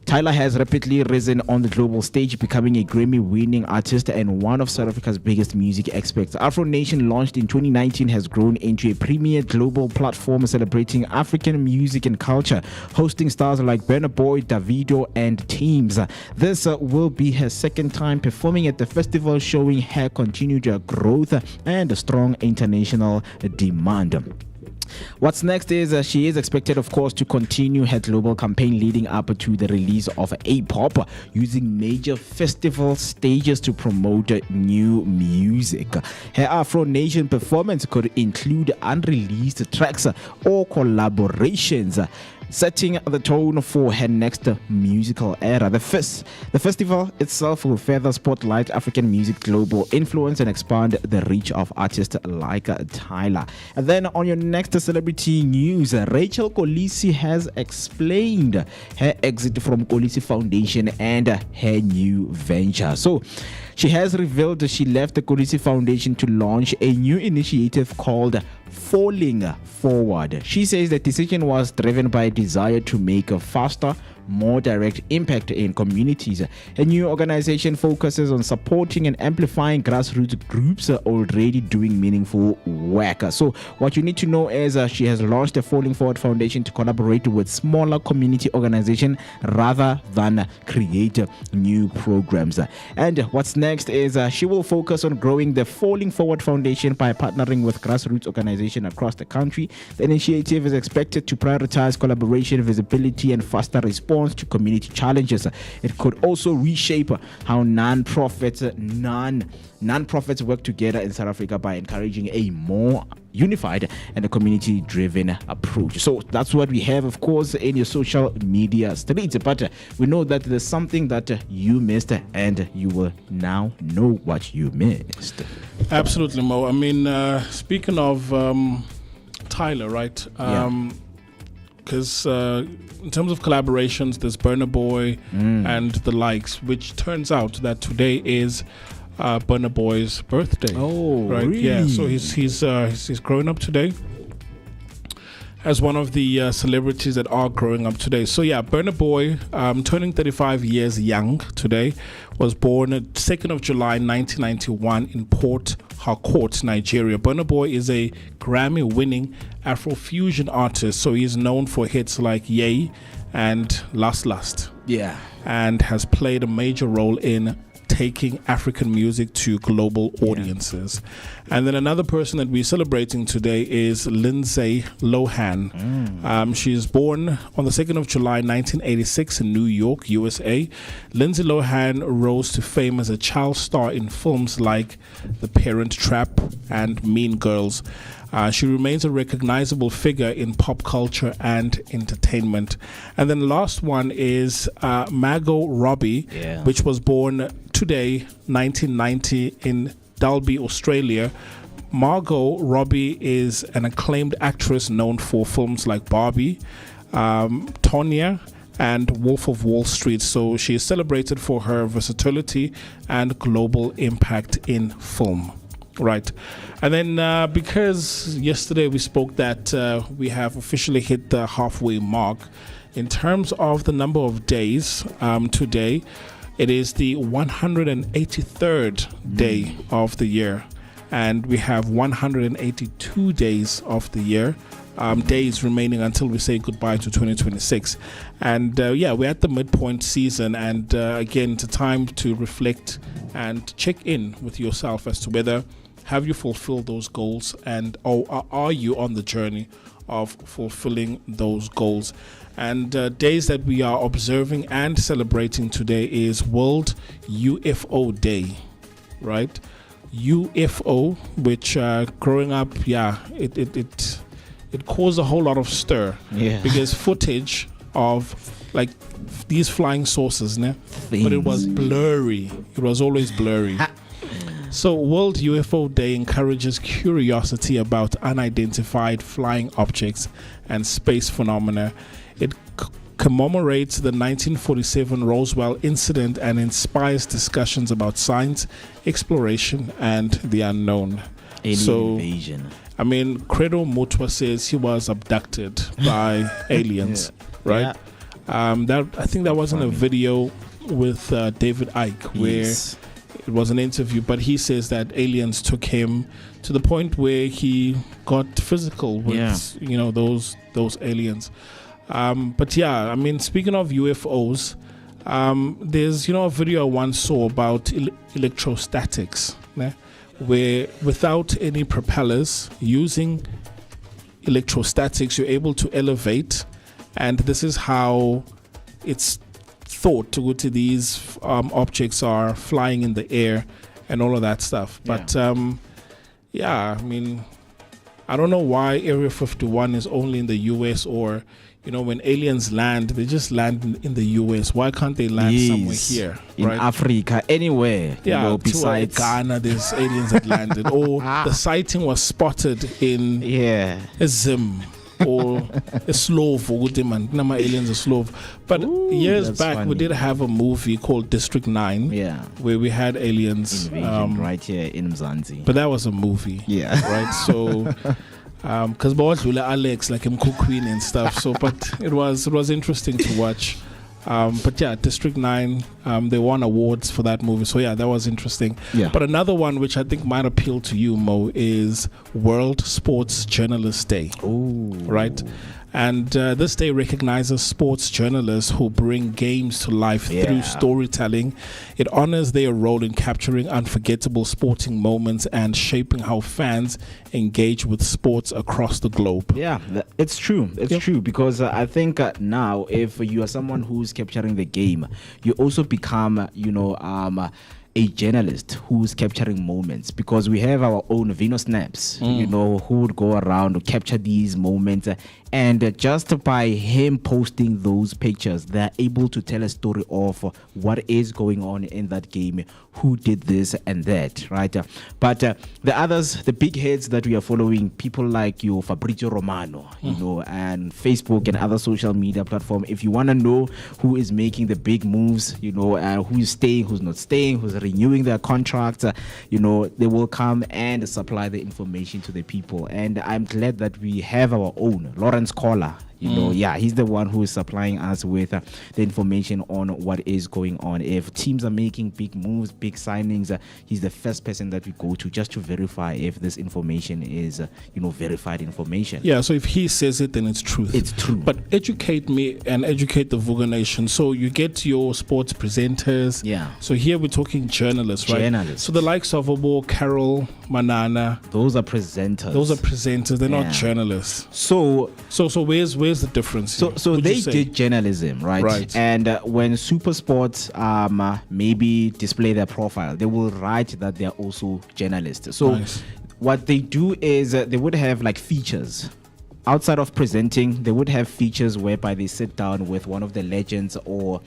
Tyler has rapidly risen on the global stage, becoming a Grammy-winning artist and one of South Africa's biggest music experts. Afro Nation, launched in 2019, has grown into a premier global platform celebrating African music and culture, hosting stars like Burna Boy, Davido, and Teams. This will be her second time performing at the festival, showing her continued growth and strong international demand. What's next is she is expected, of course, to continue her global campaign leading up to the release of A-Pop, using major festival stages to promote new music. Her Afro Nation performance could include unreleased tracks or collaborations, setting the tone for her next musical era. The festival itself will further spotlight African music global influence and expand the reach of artists like Tyler. And then on your next celebrity news, Rachel Kolisi has explained her exit from Kolisi Foundation and her new venture. So she has revealed she left the Kolisi Foundation to launch a new initiative called Falling Forward. She says the decision was driven by a desire to make a faster, more direct impact in communities. A new organization focuses on supporting and amplifying grassroots groups already doing meaningful work. So what you need to know is she has launched a Falling Forward Foundation to collaborate with smaller community organizations rather than create new programs. And what's next is she will focus on growing the Falling Forward Foundation by partnering with grassroots organizations across the country. The initiative is expected to prioritize collaboration, visibility, and faster response to community challenges. It could also reshape how non-profits work together in South Africa by encouraging a more unified and a community-driven approach. So that's what we have, of course, in your social media streets. But we know that there's something that you missed, and you will now know what you missed. Absolutely, Mo. I mean, speaking of Tyler, right? Because in terms of collaborations, there's Burna Boy and the likes, which turns out that today is Burna Boy's birthday. Oh, right? Really? Yeah. So he's growing up today as one of the celebrities that are growing up today. So yeah, Burna Boy, turning 35 years young today, was born 2nd of July 1991 in Port Harcourt, Nigeria. Burna Boy is a Grammy-winning Afrofusion artist, so he's known for hits like Yay and Last. Yeah. And has played a major role in taking African music to global audiences. And then another person that we're celebrating today is Lindsay Lohan. She is born on the 2nd of July 1986 in New York, USA. Lindsay Lohan rose to fame as a child star in films like The Parent Trap and Mean Girls. She remains a recognizable figure in pop culture and entertainment. And then the last one is Margot Robbie, which was born today, 1990, in Dalby, Australia. Margot Robbie is an acclaimed actress known for films like Barbie, Tonya, and Wolf of Wall Street. So she is celebrated for her versatility and global impact in film. Right. And then because yesterday we spoke that we have officially hit the halfway mark in terms of the number of days, today it is the 183rd day of the year, and we have 182 days of the year, days remaining until we say goodbye to 2026. And we're at the midpoint season, and again, it's a time to reflect and check in with yourself as to whether have you fulfilled those goals, and are you on the journey of fulfilling those goals. And days that we are observing and celebrating today is World UFO Day, right? UFO, which growing up, it caused a whole lot of stir, because footage of like these flying saucers, but it was blurry. It was always blurry. So World UFO Day encourages curiosity about unidentified flying objects and space phenomena. It commemorates the 1947 Roswell incident and inspires discussions about science, exploration, and the unknown. Alien invasion. I mean, Credo Mutwa says he was abducted by aliens, right? I think that was in a video with David Icke, where it was an interview, but he says that aliens took him to the point where he got physical with those aliens. But I mean, speaking of UFOs, there's a video I once saw about electrostatics, where without any propellers, using electrostatics, you're able to elevate, and this is how it's thought to go to these objects are flying in the air and all of that stuff. But I mean, I don't know why Area 51 is only in the US, or when aliens land, they just land in the US. Why can't they land somewhere here? In Africa, anywhere. Besides Ghana, there's aliens that landed. Or the sighting was spotted in a Zim or a Slove. Aliens are Slove. But years back, funny. We did have a movie called District 9, where we had aliens right here in Mzansi. But that was a movie, right? So. Because Alex like Queen and stuff, so but it was interesting to watch. But District 9, they won awards for that movie, so that was interesting. But another one which I think might appeal to you, Mo, is World Sports Journalist Day. Right? And this day recognizes sports journalists who bring games to life through storytelling. It honors their role in capturing unforgettable sporting moments and shaping how fans engage with sports across the globe. Yeah, it's true. It's true, because I think now if you are someone who's capturing the game, you also become, a journalist who's capturing moments, because we have our own Vino Snaps, who would go around to capture these moments, and just by him posting those pictures, they're able to tell a story of what is going on in that game, who did this and that, right? But the others, the big heads that we are following, people like you, Fabrizio Romano, and Facebook and other social media platform. If you want to know who is making the big moves, who's staying, who's not staying, who's renewing their contracts, they will come and supply the information to the people. And I'm glad that we have our own Lawrence Collar. He's the one who is supplying us with the information on what is going on. If teams are making big moves, big signings, he's the first person that we go to just to verify if this information is, verified information. Yeah, so if he says it, then it's truth. It's true. But educate me and educate the Vooka Nation. So you get your sports presenters. Yeah. So here we're talking journalists, right? Journalists. So the likes of Abo, Carol, Manana. Those are presenters. They're not journalists. So where's the difference? So they did journalism, right? And when Super Sports maybe display their profile, they will write that they are also journalists. So what they do is they would have like features. Outside of presenting, they would have features whereby they sit down with one of the legends or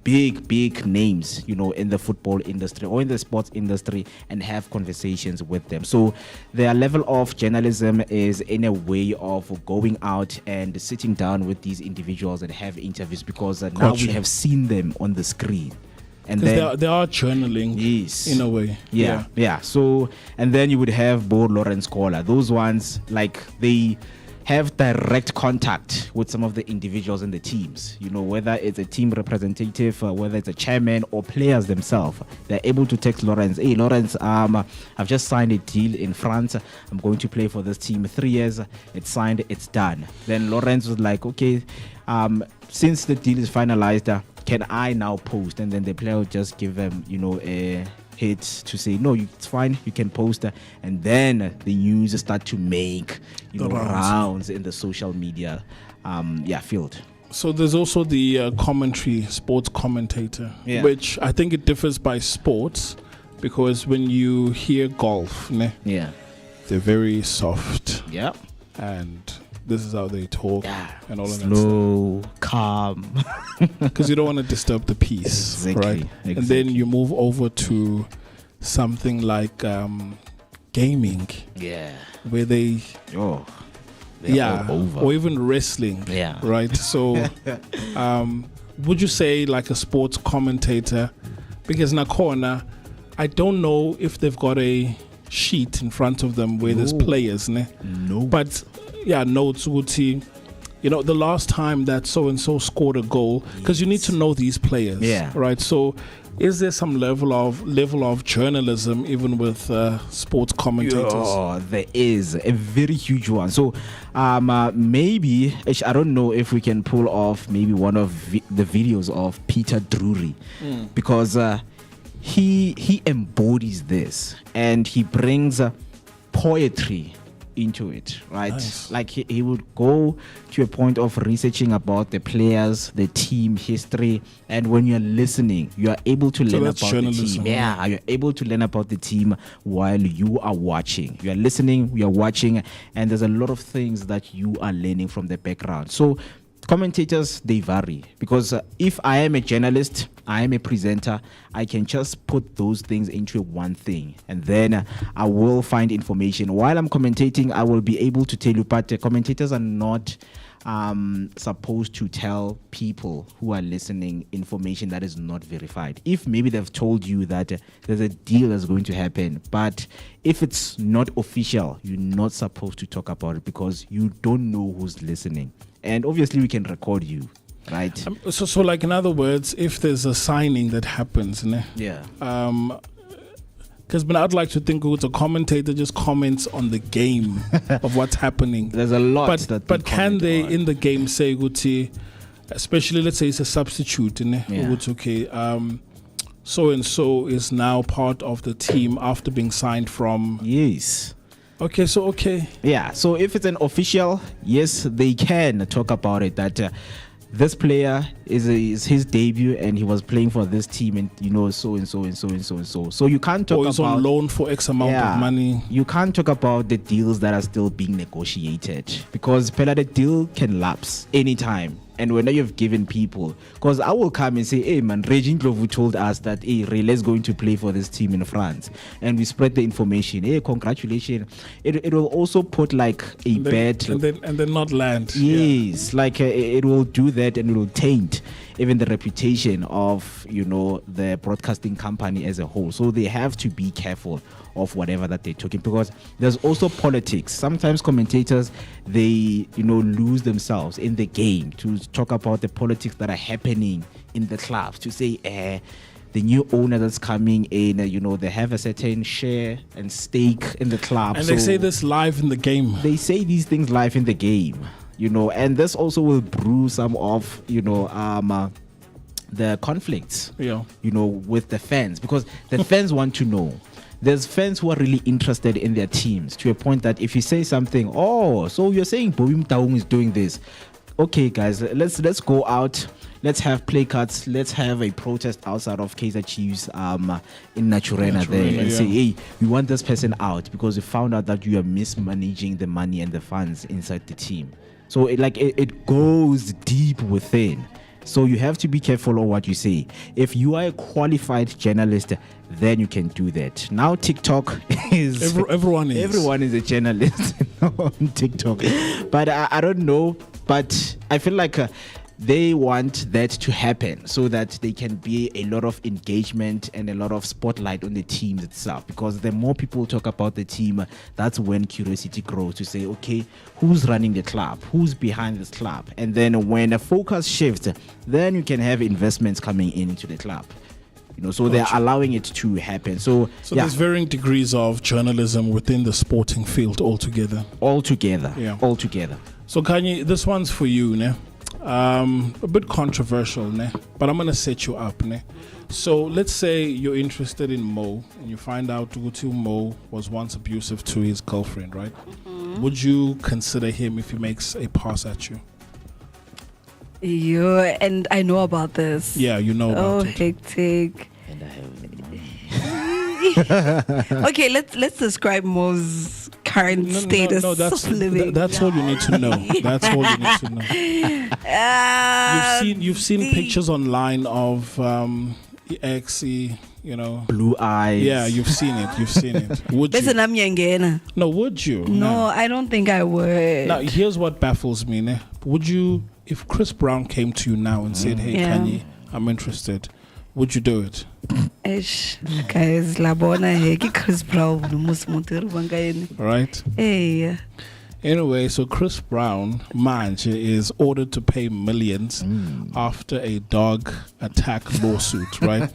big names, in the football industry or in the sports industry, and have conversations with them. So their level of journalism is in a way of going out and sitting down with these individuals and have interviews, because now we have seen them on the screen. And then they are journaling, in a way. Yeah. So, and then you would have Bo Lawrence Collar. Those ones, like, they have direct contact with some of the individuals in the teams, whether it's a team representative, whether it's a chairman or players themselves. They're able to text Lawrence, hey Lawrence, I've just signed a deal in France, I'm going to play for this team 3 years, it's signed, it's done. Then Lawrence was like, okay, since the deal is finalized, can I now post? And then the player will just give them a hit to say no, it's fine, you can post, and then the news start to make rounds in the social media field. So there's also the commentary, sports commentator, which I think it differs by sports, because when you hear golf, they're very soft. Yeah. And this is how they talk and all of that stuff. Slow, calm. Because you don't want to disturb the peace, right? Exactly. And then you move over to something like gaming. Yeah. Where they... all over. Or even wrestling. Yeah. Right? So, would you say like a sports commentator? Because Nakona, I don't know if they've got a sheet in front of them where there's players, No. But notes would see, the last time that so and so scored a goal, because you need to know these players, right? So, is there some level of journalism even with sports commentators? Oh, there is a very huge one. So, maybe I don't know if we can pull off maybe one of the videos of Peter Drury, because he embodies this and he brings poetry into it, right? Nice. Like he would go to a point of researching about the players, the team history, and when you're listening, you are able to learn about the team. Yeah, you're able to learn about the team while you are watching. You are listening, you are watching, and there's a lot of things that you are learning from the background. So commentators, they vary, because if I am a journalist, I am a presenter, I can just put those things into one thing, and then I will find information. While I'm commentating, I will be able to tell you, but the commentators are not supposed to tell people who are listening information that is not verified. If maybe they've told you that there's a deal that's going to happen, but if it's not official, you're not supposed to talk about it, because you don't know who's listening. And obviously we can record you, right? So like in other words, if there's a signing that happens, because I'd like to think it's a commentator just comments on the game of what's happening. There's a lot but can they in the game say, especially let's say it's a substitute, so and so is now part of the team after being signed from Yeah, so if it's an official, yes, they can talk about it, that this player is his debut and he was playing for this team, and so and so and so and so and so. So you can't talk about... Or he's on loan for X amount of money. You can't talk about the deals that are still being negotiated, because the deal can lapse anytime. And when you've given people, because I will come and say, hey man, Regine Ndlovu told us that Relé's going to play for this team in France, and we spread the information. Hey, congratulations. It will also put like a bet and then not land. Yes, like it will do that, and it will taint even the reputation of the broadcasting company as a whole. So they have to be careful of whatever that they're talking, because there's also politics. Sometimes commentators, they lose themselves in the game to talk about the politics that are happening in the clubs, to say the new owner that's coming in, they have a certain share and stake in the club, and they say this live in the game. They say these things live in the game, and this also will brew some of the conflicts with the fans, because the fans want to know. There's fans who are really interested in their teams, to a point that if you say something, so you're saying Bobby Mtaung is doing this. Okay, guys, let's go out. Let's have play cuts. Let's have a protest outside of Kaizer Chiefs in Naturena there, and say, hey, we want this person out because we found out that you are mismanaging the money and the funds inside the team. So it goes deep within. So you have to be careful of what you say. If you are a qualified journalist, then you can do that. Now TikTok is... Everyone is a journalist on TikTok. But I don't know. But I feel like they want that to happen so that they can be a lot of engagement and a lot of spotlight on the team itself. Because the more people talk about the team, that's when curiosity grows to say, okay, who's running the club? Who's behind this club? And then when the focus shifts, then you can have investments coming into the club. So they're allowing it to happen. So there's varying degrees of journalism within the sporting field altogether. Altogether. Yeah. Altogether. So Kanye, this one's for you, ne? A bit controversial, ne? But I'm gonna set you up, ne? So let's say you're interested in Mo, and you find out Tugutu Mo was once abusive to his girlfriend, right? Mm-hmm. Would you consider him if he makes a pass at you? Yeah, and I know about this. Yeah, you know about it. Oh, hectic. And I have. Okay, let's describe Mo's current status that's of living. That's all you need to know. That's all you need to know. You've seen pictures online of Exy, you know, blue eyes. Yeah, you've seen it. Would you? No, would you? No, I don't think I would. Now, here's what baffles me. Ne? Would you, if Chris Brown came to you now and said, "Hey, Kanye, I'm interested," would you do it? Guys, labona Chris Brown right? Hey. Anyway, so Chris Brown, is ordered to pay millions after a dog attack lawsuit, right?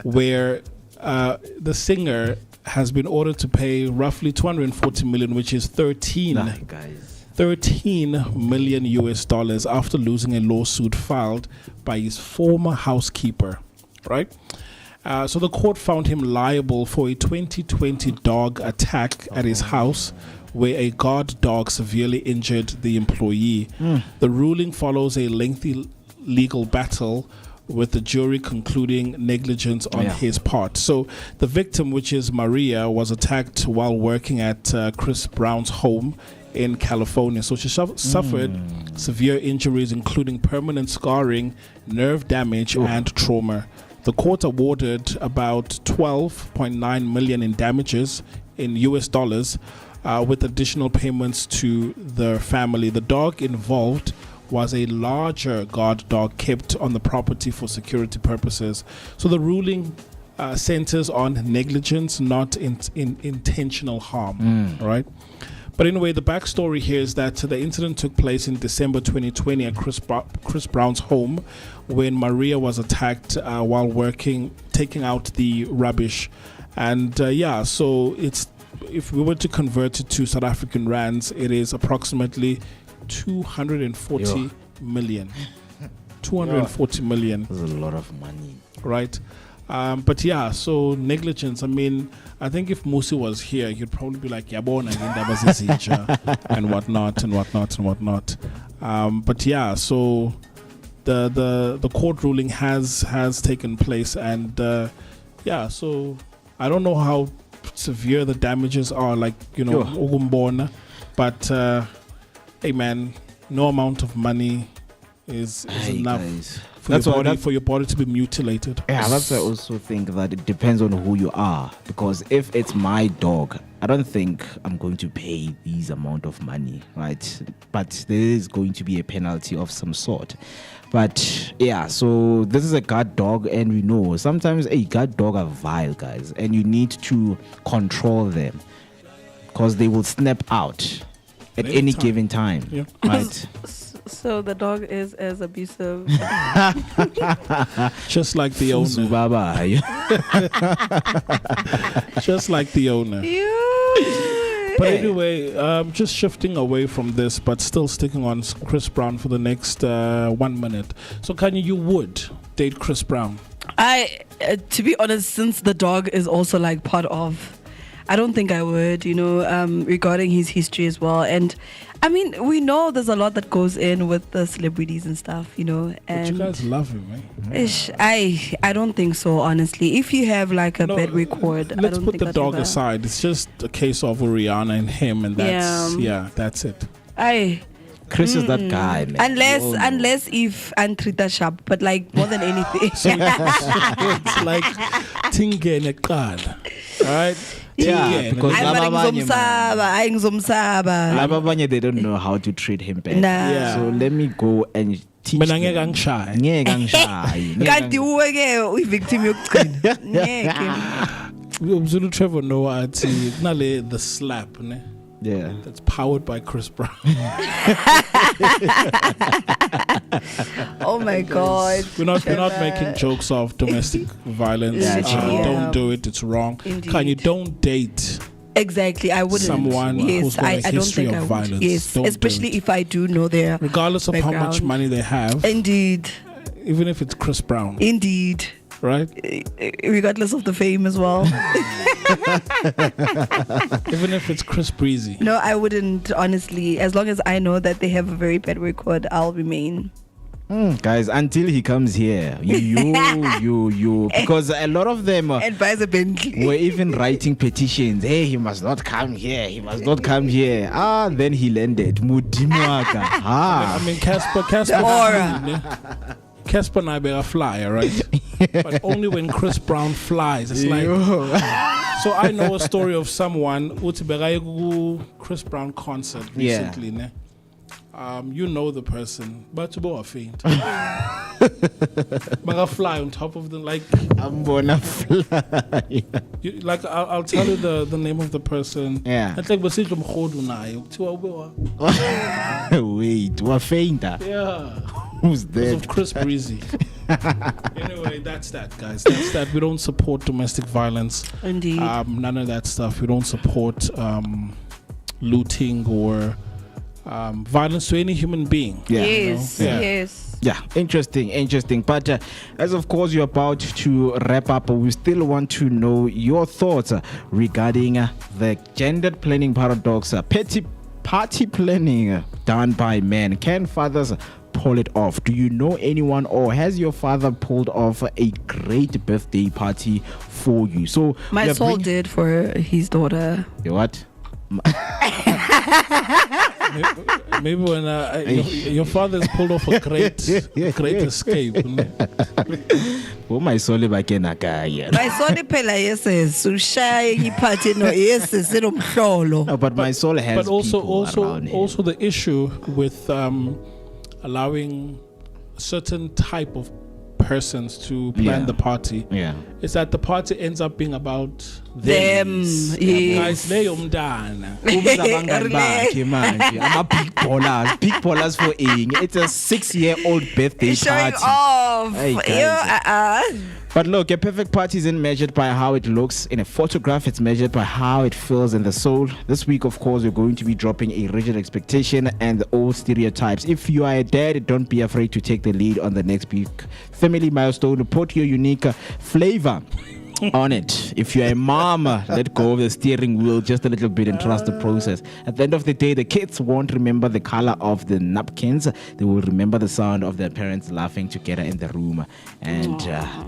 Where the singer has been ordered to pay roughly 240 million, which is 13 million US dollars after losing a lawsuit filed by his former housekeeper, right? So the court found him liable for a 2020 dog attack at his house, where a guard dog severely injured the employee. The ruling follows a lengthy legal battle, with the jury concluding negligence on his part. So the victim, which is Maria, was attacked while working at Chris Brown's home in California. So she suffered severe injuries, including permanent scarring, nerve damage, and trauma. The court awarded about 12.9 million in damages in US dollars, with additional payments to the family. The dog involved was a larger guard dog kept on the property for security purposes. So the ruling centers on negligence, not intentional harm, right? But anyway, the backstory here is that the incident took place in December 2020 at Chris Brown's home, when Maria was attacked while taking out the rubbish. And so it's, if we were to convert it to South African rands, it is approximately 240 million. 240 million. That's a lot of money. Right? But so negligence, I mean, I think if MooCee was here, he'd probably be like, Yabona, that was a seizure, and whatnot. But so the court ruling has taken place, and so I don't know how severe the damages are, like, you know, Ogumbona, but hey man, no amount of money is enough for your body to be mutilated. Yeah, that's why I also think that it depends on who you are, because if it's my dog, I don't think I'm going to pay these amount of money, right? But there is going to be a penalty of some sort. But so this is a guard dog, and we know sometimes a guard dog are vile, guys, and you need to control them because they will snap out at any given time. Yeah. Right? So the dog is as abusive. Just like the owner. Just like the owner. But anyway, just shifting away from this, but still sticking on Chris Brown for the next 1 minute. So Kanye, you would date Chris Brown? To be honest, since the dog is also like part of, I don't think I would, regarding his history as well. And I mean, we know there's a lot that goes in with the celebrities and stuff, And but you guys love him, right? I don't think so, honestly. If you have like a bad record, let's put the dog aside. It's just a case of Rihanna and him, and that's it. Chris is that guy, man. Unless if Antrita Sharp, but like more than anything. So it's like Tingene Kad, right? Yeah, because Lababanye, they don't know how to treat him better. Nah. So let me go and teach them. Kanti uweke victim yokugcina. Ngeke. Trevor Noah the slap, ne? Yeah. That's powered by Chris Brown. Oh my God. We're not making jokes of domestic violence. Don't do it, it's wrong. Indeed. Can you don't date Exactly, I wouldn't. Someone who's got a history of violence. Yes, Don't especially do it. if I do know their Regardless of background. how much money they have. Indeed. Even if it's Chris Brown. Indeed. Right? Regardless of the fame as well. Even if it's Chris Breezy. No, I wouldn't, honestly. As long as I know that they have a very bad record, I'll remain. Guys, until he comes here, you, because a lot of them and buys a Bentley. were even writing petitions. Hey, he must not come here. He must not come here. Then he landed. Mudimwaka. I mean, Casper and I are flyer, right? But only when Chris Brown flies. It's like. So I know a story of someone who Chris Brown concert recently. Yeah. You know the person, but you are faint. But I fly on top of them, like I'm gonna fly. Like I'll tell you the name of the person. Yeah. It's like wait, we're fainter. Yeah. Who's Because that? of Chris Breezy. Anyway, that's that, guys. That's that. We don't support domestic violence. Indeed. None of that stuff. We don't support looting or violence to any human being. Yeah. Yes, you know? yes. Yeah, interesting. But as of course you're about to wrap up, we still want to know your thoughts regarding the gendered planning paradox, petty party planning done by men. Can fathers pull it off? Do you know anyone, or has your father pulled off a great birthday party for you? So my soul did for his daughter. What? Maybe when your father has pulled off a great escape. Oh, my soul bagena guy. My soul phela yes ushaya iphathi no yes sinomhlolo. But my soul has. But also the issue with allowing a certain type of persons to plan the party. Yeah. Is that the party ends up being about them. Guys, leyo mntana. Big ballers for ing. It's a 6-year-old birthday Showing party. off. Hey, guys. But look, a perfect party isn't measured by how it looks in a photograph. It's measured by how it feels in the soul. This week, of course, we're going to be dropping a rigid expectation and the old stereotypes. If you are a dad, don't be afraid to take the lead on the next big family milestone. Put your unique flavor on it. If you're a mom, let go of the steering wheel just a little bit and trust the process. At the end of the day, the kids won't remember the color of the napkins. They will remember the sound of their parents laughing together in the room, and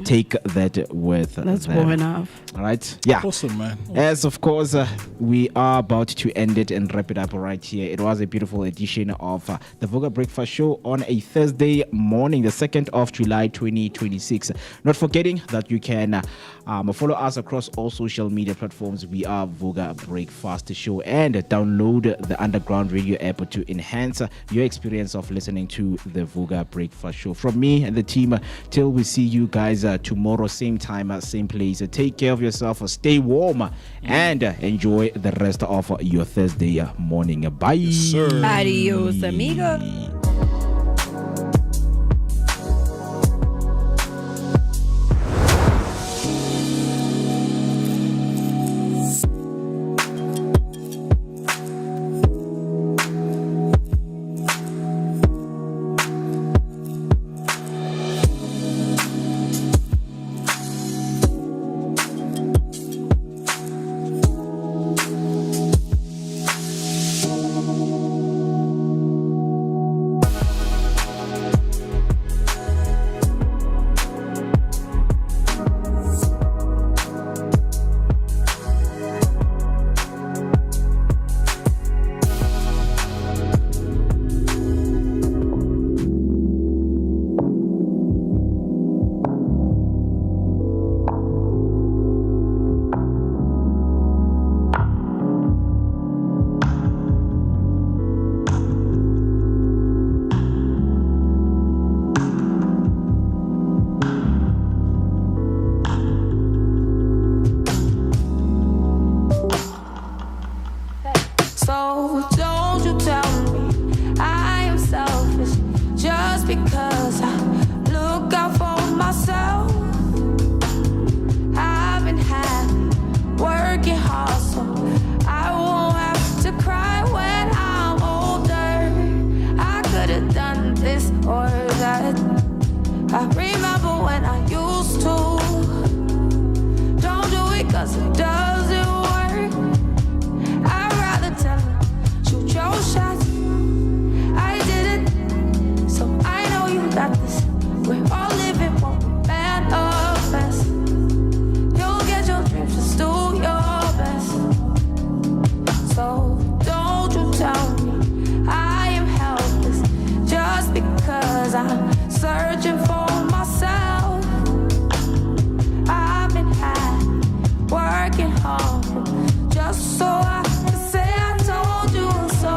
take that with That's them. more enough. All right. Yeah. Awesome, man. As of course, we are about to end it and wrap it up right here. It was a beautiful edition of the Vooka Breakfast Show on a Thursday morning, the 2nd of July, 2026. Not forgetting that you can follow us across all social media platforms. We are Vooka Breakfast Show, and download the Underground Radio app to enhance your experience of listening to the Vooka Breakfast Show. From me and the team, till we see you guys tomorrow, same time, same place. Take care of yourself, stay warm, and enjoy the rest of your Thursday morning. Bye. Yes, sir. Adios, amigo. I remember when I used to. Don't do it 'cause it doesn't work. I'd rather tell her, shoot your shots. I did it, so I know you got this. We're all living what we manifest. You'll get your dreams, just do your best. So don't you tell me I am helpless just because I'm searching for myself. I've been working hard just so I can say I told you so.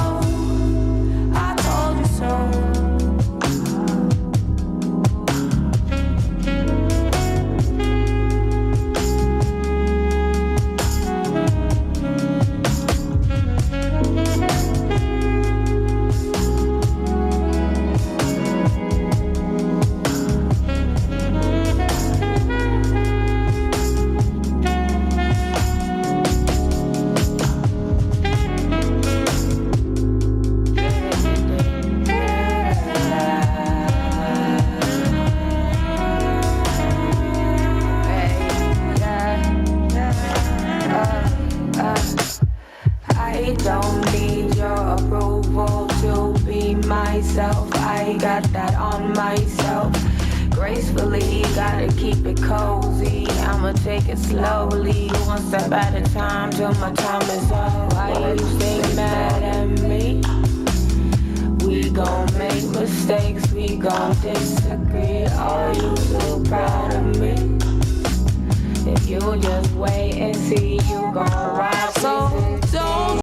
I told you so. I don't need your approval to be myself. I got that on myself. Gracefully, gotta keep it cozy. I'ma take it slowly, one step at a time till my time is up. Why you stay mad at me? We gon' make mistakes, we gon' disagree. Are you so proud of me? If you just wait and see, you gon' rise. So don't